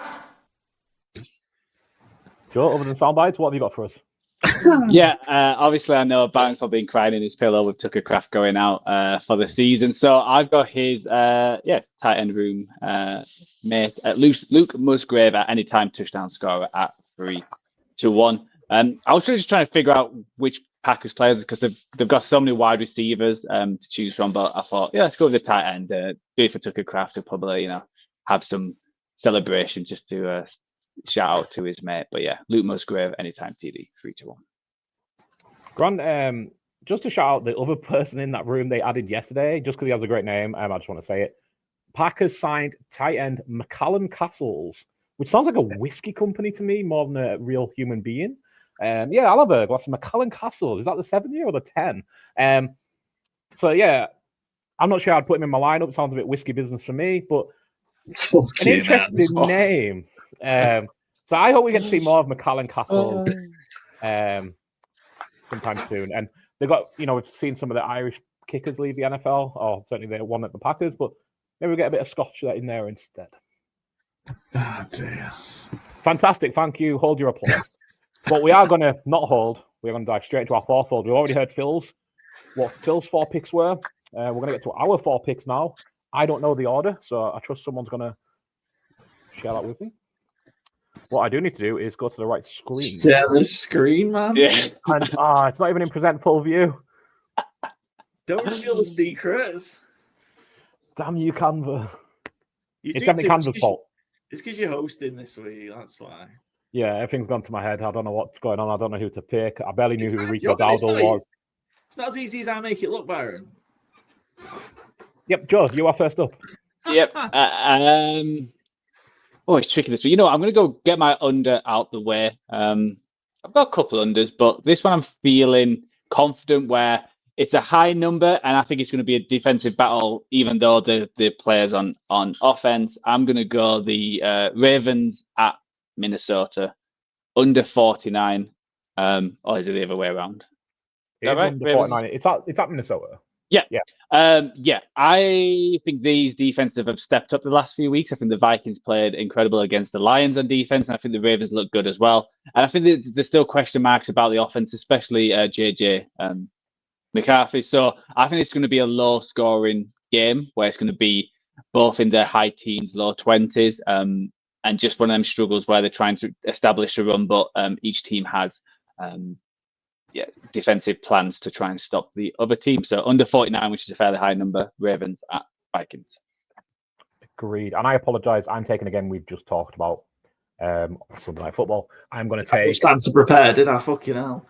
Joe, other than sound bites, what have you got for us? Yeah, obviously I know Barrington been crying in his pillow with Tucker Kraft going out for the season. So I've got his tight end room mate Luke Musgrave at any time touchdown scorer at 3-1. I was really just trying to figure out which Packers players because they've got so many wide receivers to choose from. But I thought, yeah, let's go with the tight end. Do it for Tucker Kraft to probably have some celebration just to shout out to his mate. But yeah, Luke Musgrave anytime TD 3-1. Grant, just to shout out the other person in that room they added yesterday, just because he has a great name, I just want to say it. Packers signed tight end McCallum Castles, which sounds like a whiskey company to me more than a real human being. Yeah, I'll have a glass of McCallum Castles. Is that the 7-year or the 10? So yeah, I'm not sure I'd put him in my lineup. It sounds a bit whiskey business for me, but an interesting name. So I hope we get to see more of McCallum Castles sometime soon. And they've got, we've seen some of the Irish kickers leave the NFL, or certainly the one at the Packers, but maybe we get a bit of Scotch in there instead. Oh, dear. Fantastic. Thank you. Hold your applause. But we are going to not hold. We're going to dive straight into our fourth hold. We've already heard what Phil's 4 picks were. We're going to get to our 4 picks now. I don't know the order, so I trust someone's going to share that with me. What I do need to do is go to the right screen. Share the screen, man. Yeah. And it's not even in present full view. Don't reveal the secrets. Damn you, Canva. It's definitely Canva's fault. It's because you're hosting this week, that's why. Yeah, everything's gone to my head. I don't know what's going on. I don't know who to pick. I barely knew who Rico Dowdle was. It's not as easy as I make it look, Byron. Yep, Joe, you are first up. Yep. It's tricky this week. I'm going to go get my under out the way. I've got a couple unders, but this one I'm feeling confident where it's a high number, and I think it's going to be a defensive battle, even though the players on offense. I'm going to go the Ravens at Minnesota under 49. Or is it the other way around? Is that right? Under 49. It's at Minnesota. Yeah. I think these defensive have stepped up the last few weeks. I think the Vikings played incredible against the Lions on defense, and I think the Ravens look good as well. And I think there's still question marks about the offense, especially JJ McCarthy. So I think it's going to be a low-scoring game where it's going to be both in the high teens, low 20s, and just one of them struggles where they're trying to establish a run, but each team has defensive plans to try and stop the other team. So under 49, which is a fairly high number, Ravens at Vikings. Agreed. And I apologize. I'm taking a game we've just talked about, Sunday Night Football. I'm going to take... It's time to prepare, didn't I? Fucking hell.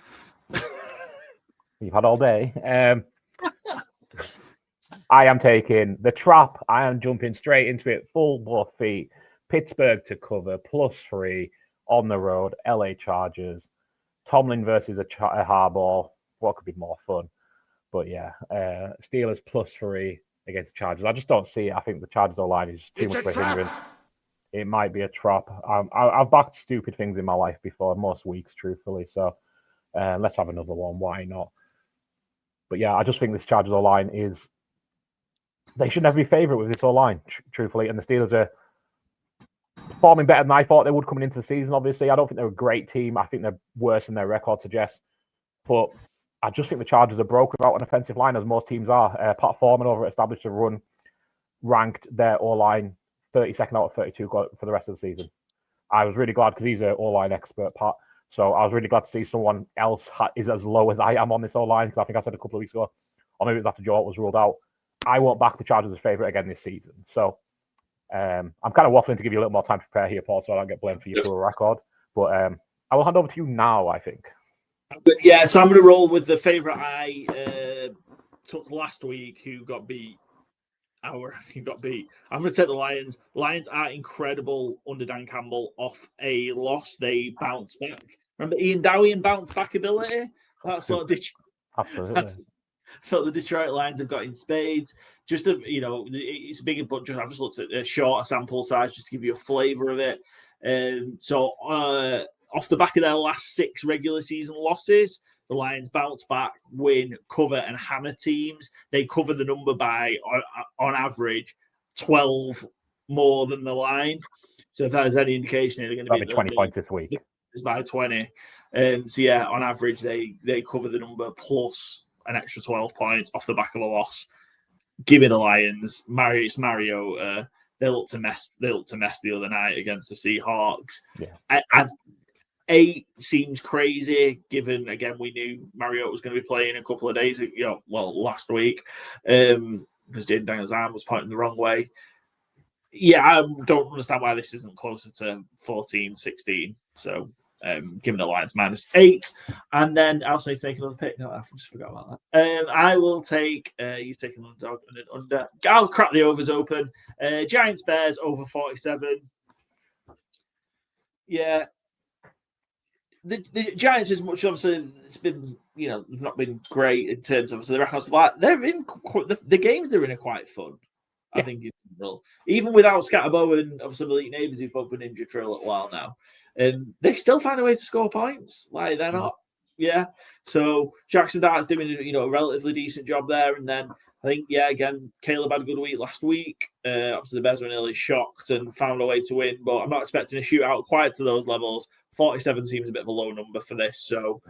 You've had all day. I am taking the trap. I am jumping straight into it, full both feet. Pittsburgh to cover, +3 on the road, LA Chargers. Tomlin versus a Harbaugh. What could be more fun? But yeah, Steelers +3 against the Chargers. I just don't see it. I think the Chargers O-line is too much of a hindrance. It might be a trap. I've backed stupid things in my life before, most weeks, truthfully. So let's have another one. Why not? But yeah, I just think this Chargers O-line is... They should never be favourite with this O-line, truthfully. And the Steelers are performing better than I thought they would coming into the season, obviously. I don't think they're a great team. I think they're worse than their record suggests. But I just think the Chargers are broke without an offensive line, as most teams are. Pat Foreman over at Established a Run ranked their O-line 32nd out of 32 for the rest of the season. I was really glad because he's an O-line expert, Pat. So I was really glad to see someone else is as low as I am on this O-line, because I think I said a couple of weeks ago, or maybe it was after Joe was ruled out, I won't back the Chargers as favourite again this season. So I'm kind of waffling to give you a little more time to prepare here, Paul, so I don't get blamed for your poor record. But I will hand over to you now, I think. Yeah, so I'm going to roll with the favourite I took last week, who got beat. I'm going to take the Lions. Lions are incredible under Dan Campbell off a loss. They bounce back. Remember Ian Dowie and bounce back ability? That's what Absolutely. So the Detroit Lions have got in spades. Just it's a bigger, but I've just looked at a shorter sample size just to give you a flavour of it. So off the back of their last 6 regular season losses, the Lions bounce back, win, cover, and hammer teams. They cover the number by, on average, 12 more than the line. So if there's any indication, they're going to be 20 points this week. It's by 20. So yeah, on average, they cover the number plus an extra 12 points off the back of a loss. Give me the Lions. It's Mariota. They look to mess the other night against the Seahawks. Yeah. 8 seems crazy, given again we knew Mariota was going to be playing a couple of days ago, last week, because Jaden Daniels' arm was pointing the wrong way. Yeah, I don't understand why this isn't closer to 14, 16. So give me the Lions -8. And then I'll say take another pick. No, I just forgot about that. I will take, you take an underdog and an under. I'll crack the overs open. Giants Bears over 47. Yeah. The Giants, as much obviously, it's been not been great in terms of the records. Like they're in the games they're in are quite fun. I think even without Scatterbo and obviously the elite neighbours who've both been injured for a little while now, they still find a way to score points. Like they're not, So Jackson Dart's doing a relatively decent job there, and then I think again Caleb had a good week last week. Obviously the Bears were nearly shocked and found a way to win, but I'm not expecting a shootout quite to those levels. 47 seems a bit of a low number for this, so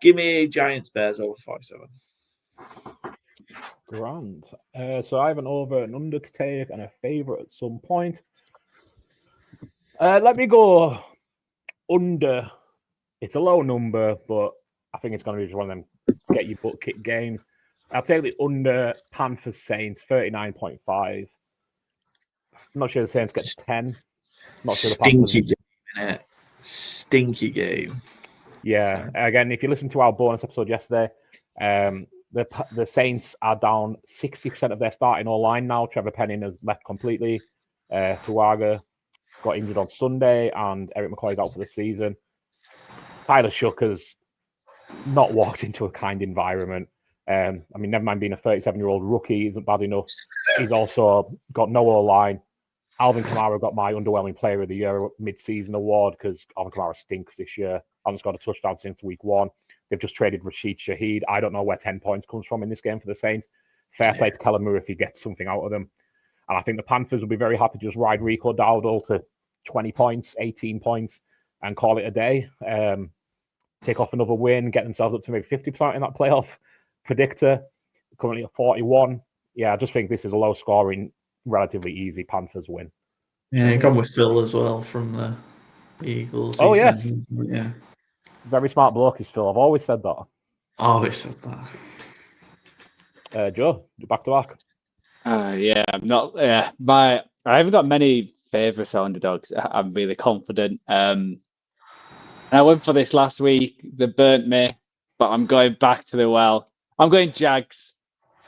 give me Giants Bears over 47. Grand. So I have an over and under to take and a favourite at some point. Let me go under. It's a low number, but I think it's going to be just one of them get your butt kicked games. I'll take the under Panthers Saints 39.5. I'm not sure the Saints get 10. Not sure the Panthers. Stinky game, innit? Stinky game. Yeah. Again, if you listen to our bonus episode yesterday, the Saints are down 60% of their starting O-line now. Trevor Penning has left completely. Fuaga got injured on Sunday, and Eric McCoy is out for the season. Tyler Shook has not walked into a kind environment. Never mind being a 37-year-old rookie isn't bad enough. He's also got no O-line. Alvin Kamara got my underwhelming player of the year mid-season award because Alvin Kamara stinks this year. Alvin's got a touchdown since week 1. They've just traded Rashid Shaheed. I don't know where 10 points comes from in this game for the Saints. Fair play to Kellen Moore if he gets something out of them. And I think the Panthers will be very happy to just ride Rico Dowdle to 20 points, 18 points, and call it a day. Take off another win, get themselves up to maybe 50% in that playoff predictor. Currently at 41. Yeah, I just think this is a low-scoring, relatively easy Panthers win. Yeah, gone with Phil as well from the Eagles. Oh, yes. Yeah. Very smart bloke is Phil. I've always said that. Always said that. Joe, back to back. I'm not. I haven't got many favourites or underdogs. I'm really confident. And I went for this last week. They burnt me, but I'm going back to the well. I'm going Jags.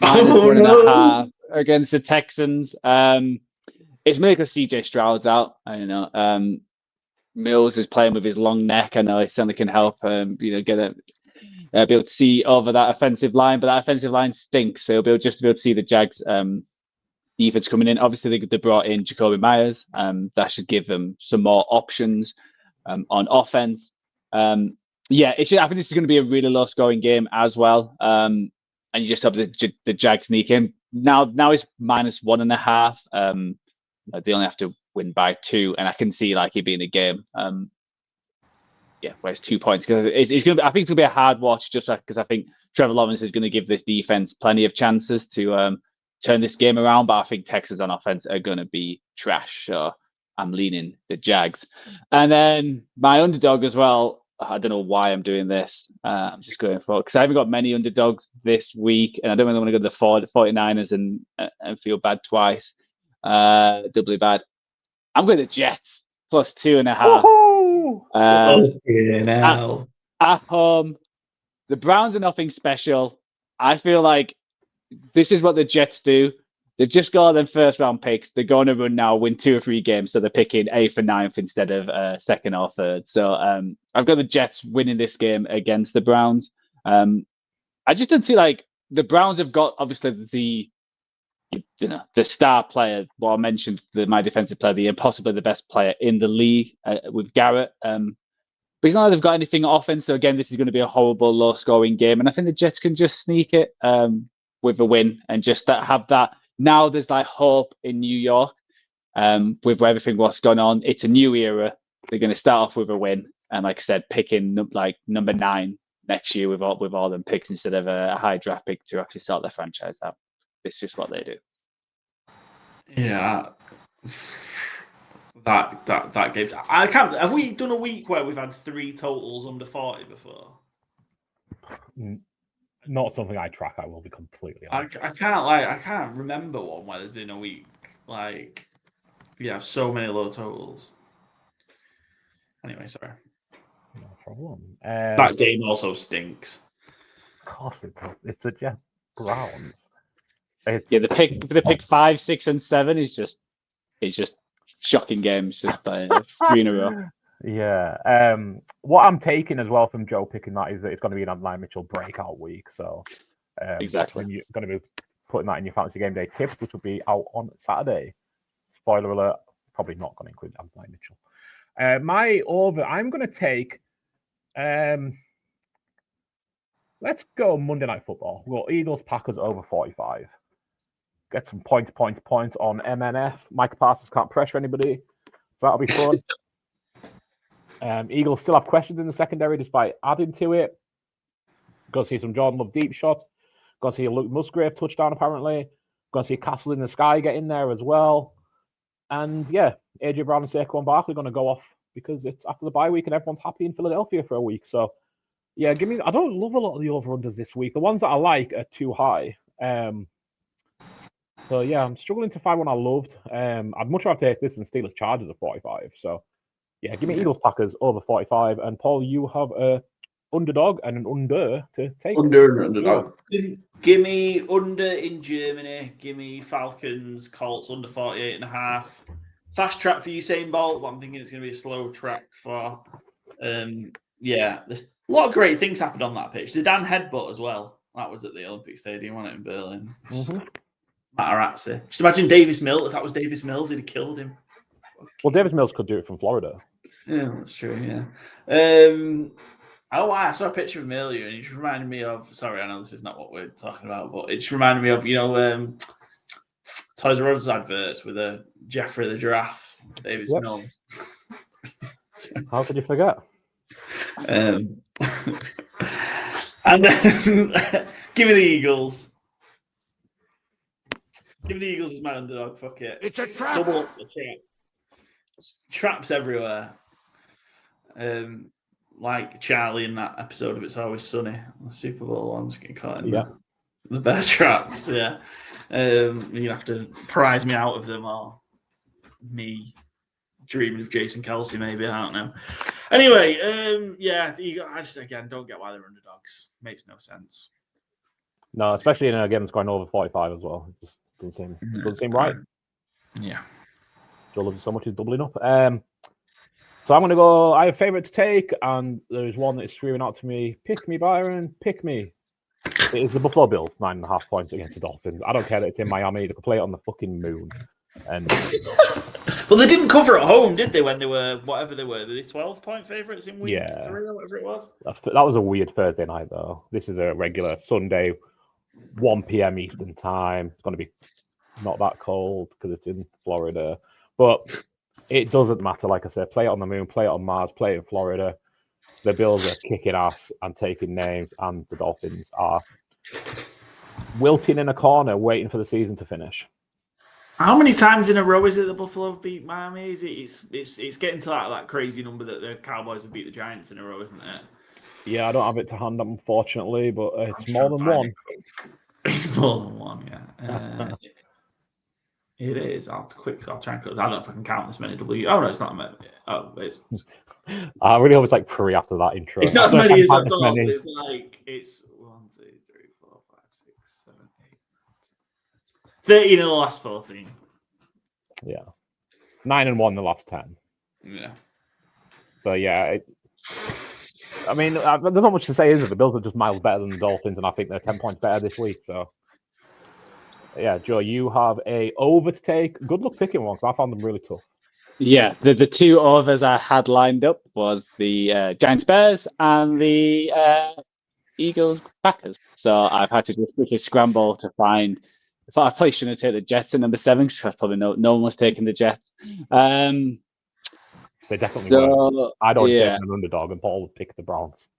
-1.5 against the Texans. It's mainly because CJ Stroud's out. I don't know. Mills is playing with his long neck. I know it certainly can help be able to see over that offensive line, but that offensive line stinks. So he'll just be able to see the Jags defense coming in. Obviously, they brought in Jacoby Myers. That should give them some more options on offense. I think this is going to be a really low scoring game as well. And you just have the Jags sneak in. Now it's -1.5. They only have to win by 2, and I can see it being a game. Where it's 2 points because it's going to. I think it's going to be a hard watch just because I think Trevor Lawrence is going to give this defense plenty of chances to turn this game around. But I think Texas on offense are going to be trash. So I'm leaning the Jags, and then my underdog as well. I don't know why I'm doing this. I'm just going for it because I haven't got many underdogs this week, and I don't really want to go to the 49ers and feel bad twice. Doubly bad. I'm going to Jets +2.5. At home, the Browns are nothing special. I feel like this is what the Jets do. They've just got them first round picks. They're going to run now, win 2 or 3 games, so they're picking 8th and 9th instead of 2nd or 3rd. So I've got the Jets winning this game against the Browns. I just don't see the Browns have got obviously the star player. Well, I mentioned my defensive player, possibly the best player in the league with Garrett. But it's not like they've got anything offense. So again, this is going to be a horrible, low-scoring game, and I think the Jets can just sneak it with a win and just have that. Now there's hope in New York with everything what's gone on. It's a new era. They're going to start off with a win, and like I said, picking like number 9 next year with all them picks instead of a high draft pick to actually sort their franchise out. It's just what they do. Yeah. That game. I can't. Have we done a week where we've had 3 totals under 40 before? Not something I track. I will be completely honest. I can't remember one where there's been a week like you have so many low totals. Anyway, sorry. No problem. That game also stinks. Of course it does. It's the Jeff Browns. The pick 5, 6, and 7 is just shocking games. Just 3 in a row. Yeah. What I'm taking as well from Joe picking that is that it's going to be an Adlai Mitchell breakout week. So exactly, you're going to be putting that in your fantasy game day tips, which will be out on Saturday. Spoiler alert: probably not going to include Adlai Mitchell. My over. I'm going to take. Let's go Monday Night Football. We'll go Eagles Packers over 45. Get some point on MNF. Micah Parsons can't pressure anybody. So that'll be fun. Eagles still have questions in the secondary despite adding to it. Go see some Jordan Love deep shots. Go see a Luke Musgrave touchdown apparently. Go see Castle in the Sky get in there as well. And yeah, AJ Brown and Saquon Barkley going to go off because it's after the bye week and everyone's happy in Philadelphia for a week. So yeah, I don't love a lot of the over-unders this week. The ones that I like are too high. So yeah, I'm struggling to find one I loved. I'd much rather take this than Steelers Chargers at 45. So yeah, give me Eagles Packers over 45. And Paul, you have a underdog and an under to take. Under and underdog. Give me under in Germany. Give me Falcons, Colts under 48.5. Fast track for Usain Bolt, but I'm thinking it's going to be a slow track for. There's a lot of great things happened on that pitch. Zidane headbutt as well. That was at the Olympic Stadium, wasn't it, in Berlin? Mm-hmm. Materazzi. Just imagine Davis Mills. If that was Davis Mills, he'd have killed him. Well, Davis Mills could do it from Florida. Yeah, that's true, yeah. I saw a picture of him earlier, and it just reminded me of... Sorry, I know this is not what we're talking about, but it just reminded me of, Toys R Us adverts with a Jeffrey the Giraffe, Davis Mills. How could you forget? And then give me the Eagles. Give me the Eagles as my underdog. Fuck it. It's a trap. Double up the trap. Traps everywhere. Like Charlie in that episode of It's Always Sunny. The Super Bowl, I'm just getting caught in the bear traps. Yeah. You have to prize me out of them, or me dreaming of Jason Kelsey, maybe. I don't know. Anyway, I just, again, don't get why they're underdogs. Makes no sense. No, especially in a game that's going over 45 as well. It just doesn't seem right. Yeah. Joe loves it so much, he's doubling up. So I'm going to go, I have a favourite to take, and there's one that is screaming out to me, pick me, Byron, pick me. It is the Buffalo Bills, 9.5 points against the Dolphins. I don't care that it's in Miami. They could play it on the fucking moon. And well, they didn't cover at home, did they, when they were, whatever they were? Were they 12-point favourites in week 3 or whatever it was? That was a weird Thursday night, though. This is a regular Sunday, 1 p.m. Eastern time. It's going to be not that cold because it's in Florida. But it doesn't matter. Like I said, play it on the moon, play it on Mars, play it in Florida. The Bills are kicking ass and taking names, and the Dolphins are wilting in a corner, waiting for the season to finish. How many times in a row is it the Buffalo beat Miami? Is it's getting to that crazy number that the Cowboys have beat the Giants in a row, isn't it? Yeah, I don't have it to hand, unfortunately, but it's more than one. It's more than one, yeah. It is. I'll try and cut. I don't know if I can count this many W. Oh no, it's not. It's. I really hope it's like 3 after that intro. It's not as many as I thought. It's like it's 1, 2, 3, 4, 5, 6, 7, 8, 13 in the last 14. Yeah, 9 and 1 in the last 10. Yeah. So yeah, I mean, there's not much to say, is it? The Bills are just miles better than the Dolphins, and I think they're 10 points better this week. So. Yeah, Joe, you have a over to take. Good luck picking one, because I found them really tough. Yeah, the 2 overs I had lined up was the Giants Bears and the Eagles Packers. So I've had to just quickly scramble to find. I thought I probably shouldn't have taken the Jets at number 7 because probably no one was taking the Jets. They They definitely were. I'd already yeah, taken an underdog, and Paul would pick the Browns.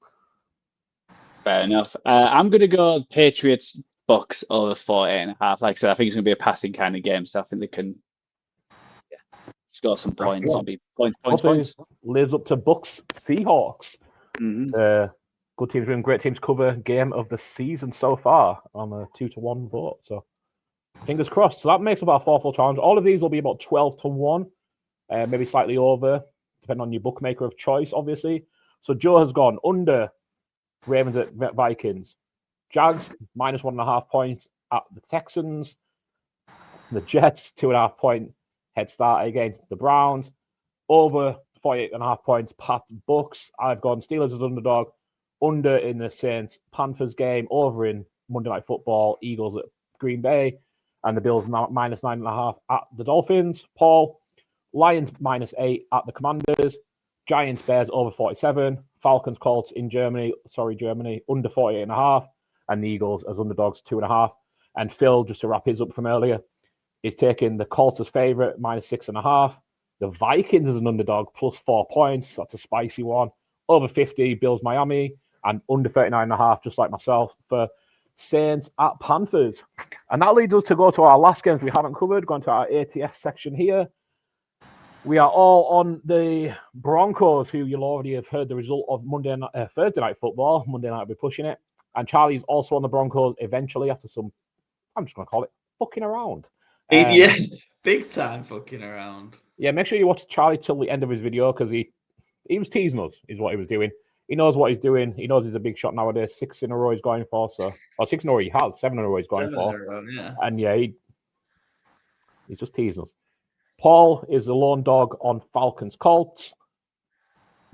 fair enough. I'm going to go Patriots Bucks over 48.5. Like I said, I think it's going to be a passing kind of game, so I think they can score some points and be points. Lives up to Bucks Seahawks. Mm-hmm. Good teams win, great teams cover game of the season so far on a 2-1 vote. So fingers crossed. So that makes about a 4-4 challenge. All of these will be about 12-1, maybe slightly over, depending on your bookmaker of choice, obviously. So Joe has gone under Ravens at Vikings. Jags, -1.5 points at the Texans. The Jets, 2.5 point head start against the Browns. Over 48.5 points, Pat Bucks. I've gone Steelers as underdog. Under in the Saints Panthers game. Over in Monday Night Football, Eagles at Green Bay. And the Bills -9.5 at the Dolphins. Paul, Lions -8 at the Commanders. Giants, Bears over 47. Falcons, Colts in Germany. Germany under 48.5. And the Eagles as underdogs 2.5. And Phil, just to wrap his up from earlier, is taking the Colts as favourite -6.5. The Vikings as an underdog +4 points. That's a spicy one. Over 50, Bills Miami. And under 39.5, just like myself, for Saints at Panthers. And that leads us to go to our last games we haven't covered, going to our ATS section here. We are all on the Broncos, who you'll already have heard the result of Thursday Night Football. Monday night will be pushing it. And Charlie's also on the Broncos eventually after some, I'm just going to call it, fucking around. Yeah, big time fucking around. Yeah, make sure you watch Charlie till the end of his video because he was teasing us, is what he was doing. He knows what he's doing. He knows he's a big shot nowadays. 6 in a row he's going for. Or 6 in a row he has. 7 in a row he's going for. Yeah. And yeah, he's just teasing us. Paul is the lone dog on Falcons Colts.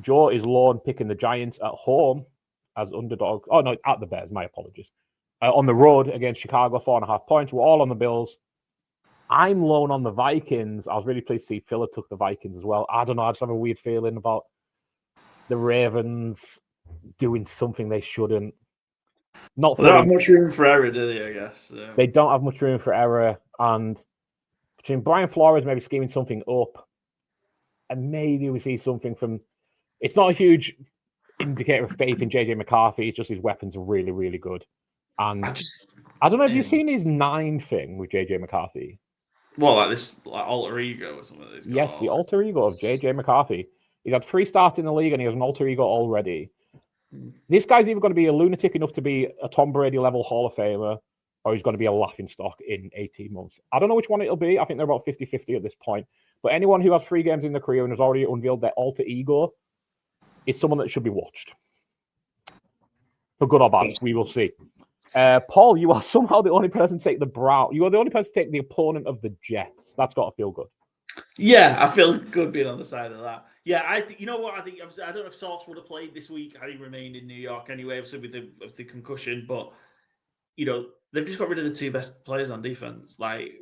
Joe is lone picking the Giants at home as underdog. Oh, no, at the Bears. My apologies. On the road against Chicago, 4.5 points. We're all on the Bills. I'm lone on the Vikings. I was really pleased to see Phil took the Vikings as well. I don't know. I just have a weird feeling about the Ravens doing something they shouldn't. They don't have much room for error, do they, I guess? They don't have much room for error. And between Brian Flores maybe scheming something up, and maybe we see something from... It's not a huge indicator of faith in JJ McCarthy. It's just his weapons are really, really good. And I don't know, have you seen his 9 thing with JJ McCarthy? Well, like this alter ego or something. Yes, the alter ego of JJ McCarthy. He's had 3 starts in the league and he has an alter ego already. This guy's either going to be a lunatic enough to be a Tom Brady level Hall of Famer, or he's going to be a laughing stock in 18 months. I don't know which one it'll be. I think they're about 50-50 at this point. But anyone who has 3 games in their career and has already unveiled their alter ego is someone that should be watched. For good or bad, we will see. Paul, you are somehow the only person to take the Brown. You are the only person to take the opponent of the Jets. That's got to feel good. Yeah, I feel good being on the side of that. Yeah, I think, you know what? I think, I don't know if Sauce would have played this week had he remained in New York anyway, obviously with the concussion, but, you know, they've just got rid of the 2 best players on defense. Like,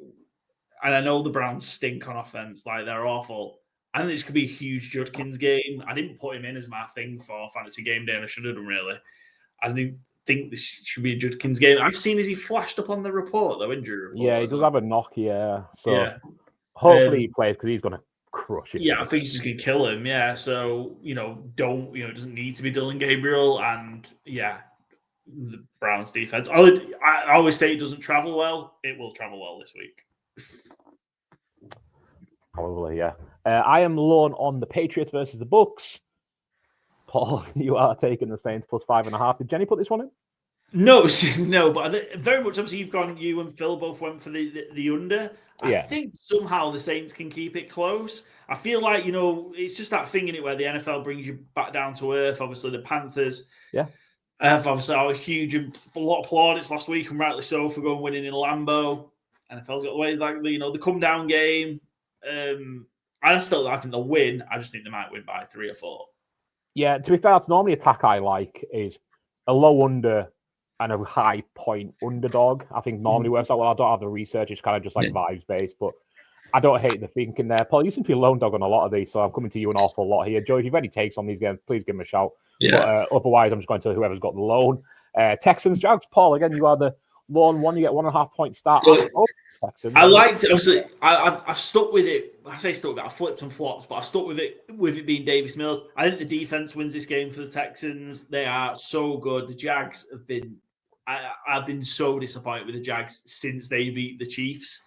and I know the Browns stink on offense, like they're awful. I think this could be a huge Judkins game. I didn't put him in as my thing for fantasy game day, and I should have done really. I think this should be a Judkins game. I've seen, is he flashed up on the report, though, injury report? Yeah, he does have a knock, yeah. So hopefully he plays because he's going to crush it. Yeah, I think he's just going to kill him, yeah. So, it doesn't need to be Dylan Gabriel. And, yeah, the Browns defense. I always say it doesn't travel well. It will travel well this week. Probably, yeah. I am lone on the Patriots versus the Bucks. Paul, you are taking the Saints +5.5. Did Jenny put this one in? No, but very much obviously you and Phil both went for the under. I think somehow the Saints can keep it close. I feel like, it's just that thing in it where the NFL brings you back down to earth. Obviously, the Panthers have obviously a huge, a lot of plaudits last week, and rightly so, for going winning in Lambeau. NFL's got away like the come down game. I think they'll win. I just think they might win by 3 or 4. Yeah, to be fair, that's normally a tack I like is a low under and a high point underdog. I think normally works out well. I don't have the research. It's kind of just like vibes based, but I don't hate the thinking there. Paul, you seem to be a lone dog on a lot of these, so I'm coming to you an awful lot here. Joe, if you've any takes on these games, please give them a shout. Yeah. But otherwise, I'm just going to whoever's got the loan. Texans, Jags. Paul, again, you are the Lawn 1, you get 1.5 point start. I liked it. Obviously, I've stuck with it. I say stuck with it. I flipped and flopped, but I stuck with it being Davis Mills. I think the defense wins this game for the Texans. They are so good. The Jags have been. I've been so disappointed with the Jags since they beat the Chiefs.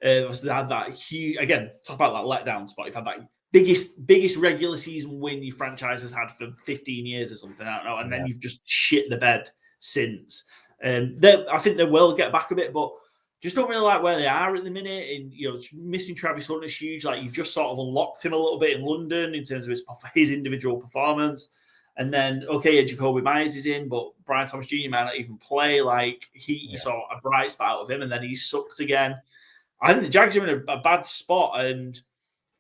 Obviously, they had that huge. Again, talk about that letdown spot. You've had that biggest regular season win your franchise has had for 15 years or something. I don't know, and then you've just shit the bed since. I think they will get back a bit, but just don't really like where they are at the minute. And missing Travis Hunter is huge. Like, you've just sort of unlocked him a little bit in London in terms of his individual performance. And then, Jacoby Myers is in, but Brian Thomas Jr. might not even play. Like, you saw a bright spot out of him, and then he's sucked again. I think the Jags are in a bad spot, and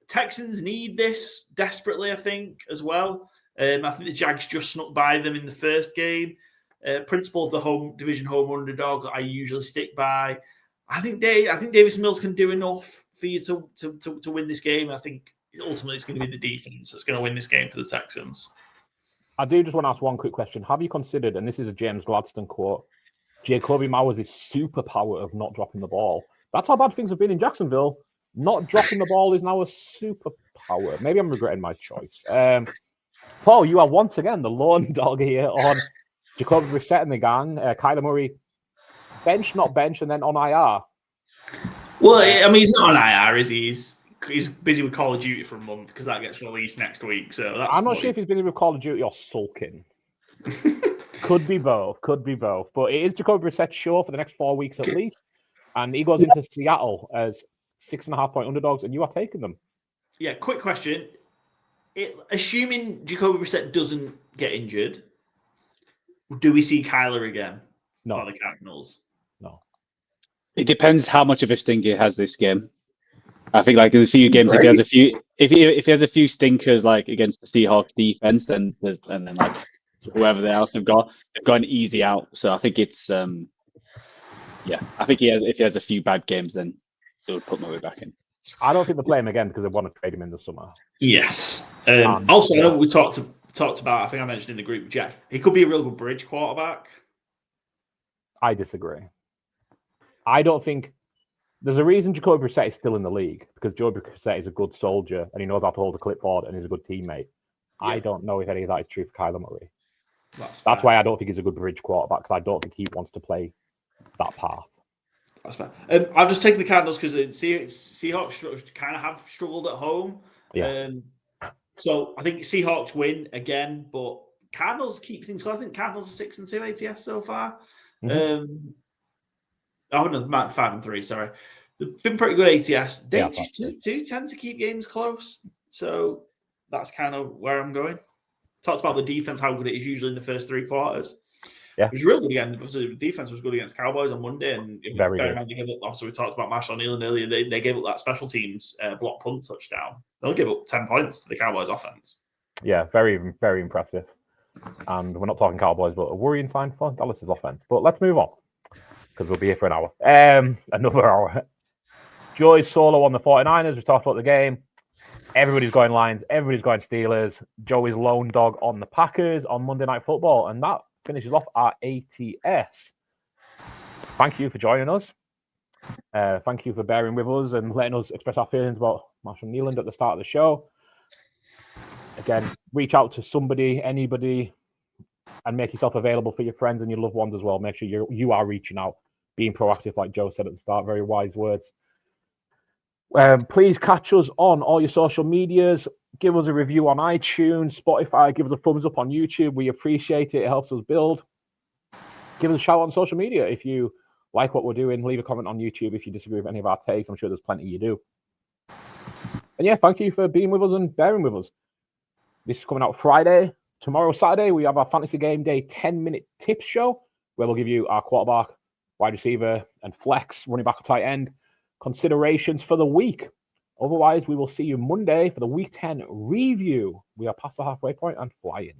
Texans need this desperately, I think, as well. I think the Jags just snuck by them in the first game. Principle of the home division home underdog I usually stick by. I think Davis Mills can do enough for you to win this game. I think ultimately it's going to be the defense that's going to win this game for the Texans. I do just want to ask one quick question. Have you considered, and this is a James Gladstone quote, Jacoby Myers' superpower of not dropping the ball? That's how bad things have been in Jacksonville. Not dropping the ball is now a superpower. Maybe I'm regretting my choice. Paul, you are once again the lone dog here on Jacoby Brissett and the gang. Kyler Murray, bench, not bench, and then on IR. Well, I mean, he's not on IR, is he? He's busy with Call of Duty for a month because that gets released next week. So I'm not sure if he's busy with Call of Duty or sulking. Could be both. But it is Jacoby Brissett's show for the next 4 weeks at least. And he goes into Seattle as 6.5 point underdogs, and you are taking them. Yeah, quick question. Assuming Jacoby Brissett doesn't get injured, do we see Kyler again? No. For the Cardinals? No. It depends how much of a stinker he has this game. I think like in a few games, if he has a few stinkers like against the Seahawks defense, and then like whoever else they've got an easy out. So I think it's I think if he has a few bad games, then it would put Murray back in. I don't think they'll play him again because they want to trade him in the summer. Yes. Also, I know we talked about. I think I mentioned in the group chat, he could be a real good bridge quarterback. I disagree. I don't think. There's a reason Jacoby Brissett is still in the league, because Jacoby Brissett is a good soldier and he knows how to hold a clipboard and he's a good teammate. Yeah. I don't know if any of that is true for Kyler Murray. That's why I don't think he's a good bridge quarterback, because I don't think he wants to play that path. That's fine. I've just taken the Cardinals because the Seahawks kind of have struggled at home. Yeah. So I think Seahawks win again, but Cardinals keep things close. I think Cardinals are 6-2 ATS so far. Mm-hmm. 5-3. Sorry, they've been pretty good ATS. They just do tend to keep games close, so that's kind of where I'm going. Talked about the defense, how good it is usually in the first 3 quarters. Yeah, it was real good again. Obviously, the defense was good against Cowboys on Monday, and very good. Obviously, we talked about Marshall Nealon earlier. They gave up that special teams block punt touchdown. They'll give up 10 points to the Cowboys offense. Yeah, very, very impressive. And we're not talking Cowboys, but a worrying sign for Dallas's offense. But let's move on, because we'll be here for an hour. Another hour. Joey's solo on the 49ers. We talked about the game. Everybody's going Lions. Everybody's going Steelers. Joey's lone dog on the Packers on Monday Night Football. And that finishes off our ATS. Thank you for joining us. Thank you for bearing with us and letting us express our feelings about Marshall Nealon at the start of the show. Again, reach out to somebody, anybody, and make yourself available for your friends and your loved ones as well. Make sure you are reaching out, being proactive, like Joe said at the start. Very wise words. Please catch us on all your social medias. Give us a review on iTunes, Spotify. Give us a thumbs up on YouTube. We appreciate it. It helps us build. Give us a shout out on social media if you like what we're doing. Leave a comment on YouTube if you disagree with any of our takes. I'm sure there's plenty you do. And yeah, thank you for being with us and bearing with us. This is coming out Friday. Tomorrow, Saturday, we have our Fantasy Game Day 10-minute tips show, where we'll give you our quarterback, wide receiver, and flex, running back or tight end considerations for the week. Otherwise, we will see you Monday for the Week 10 review. We are past the halfway point and flying.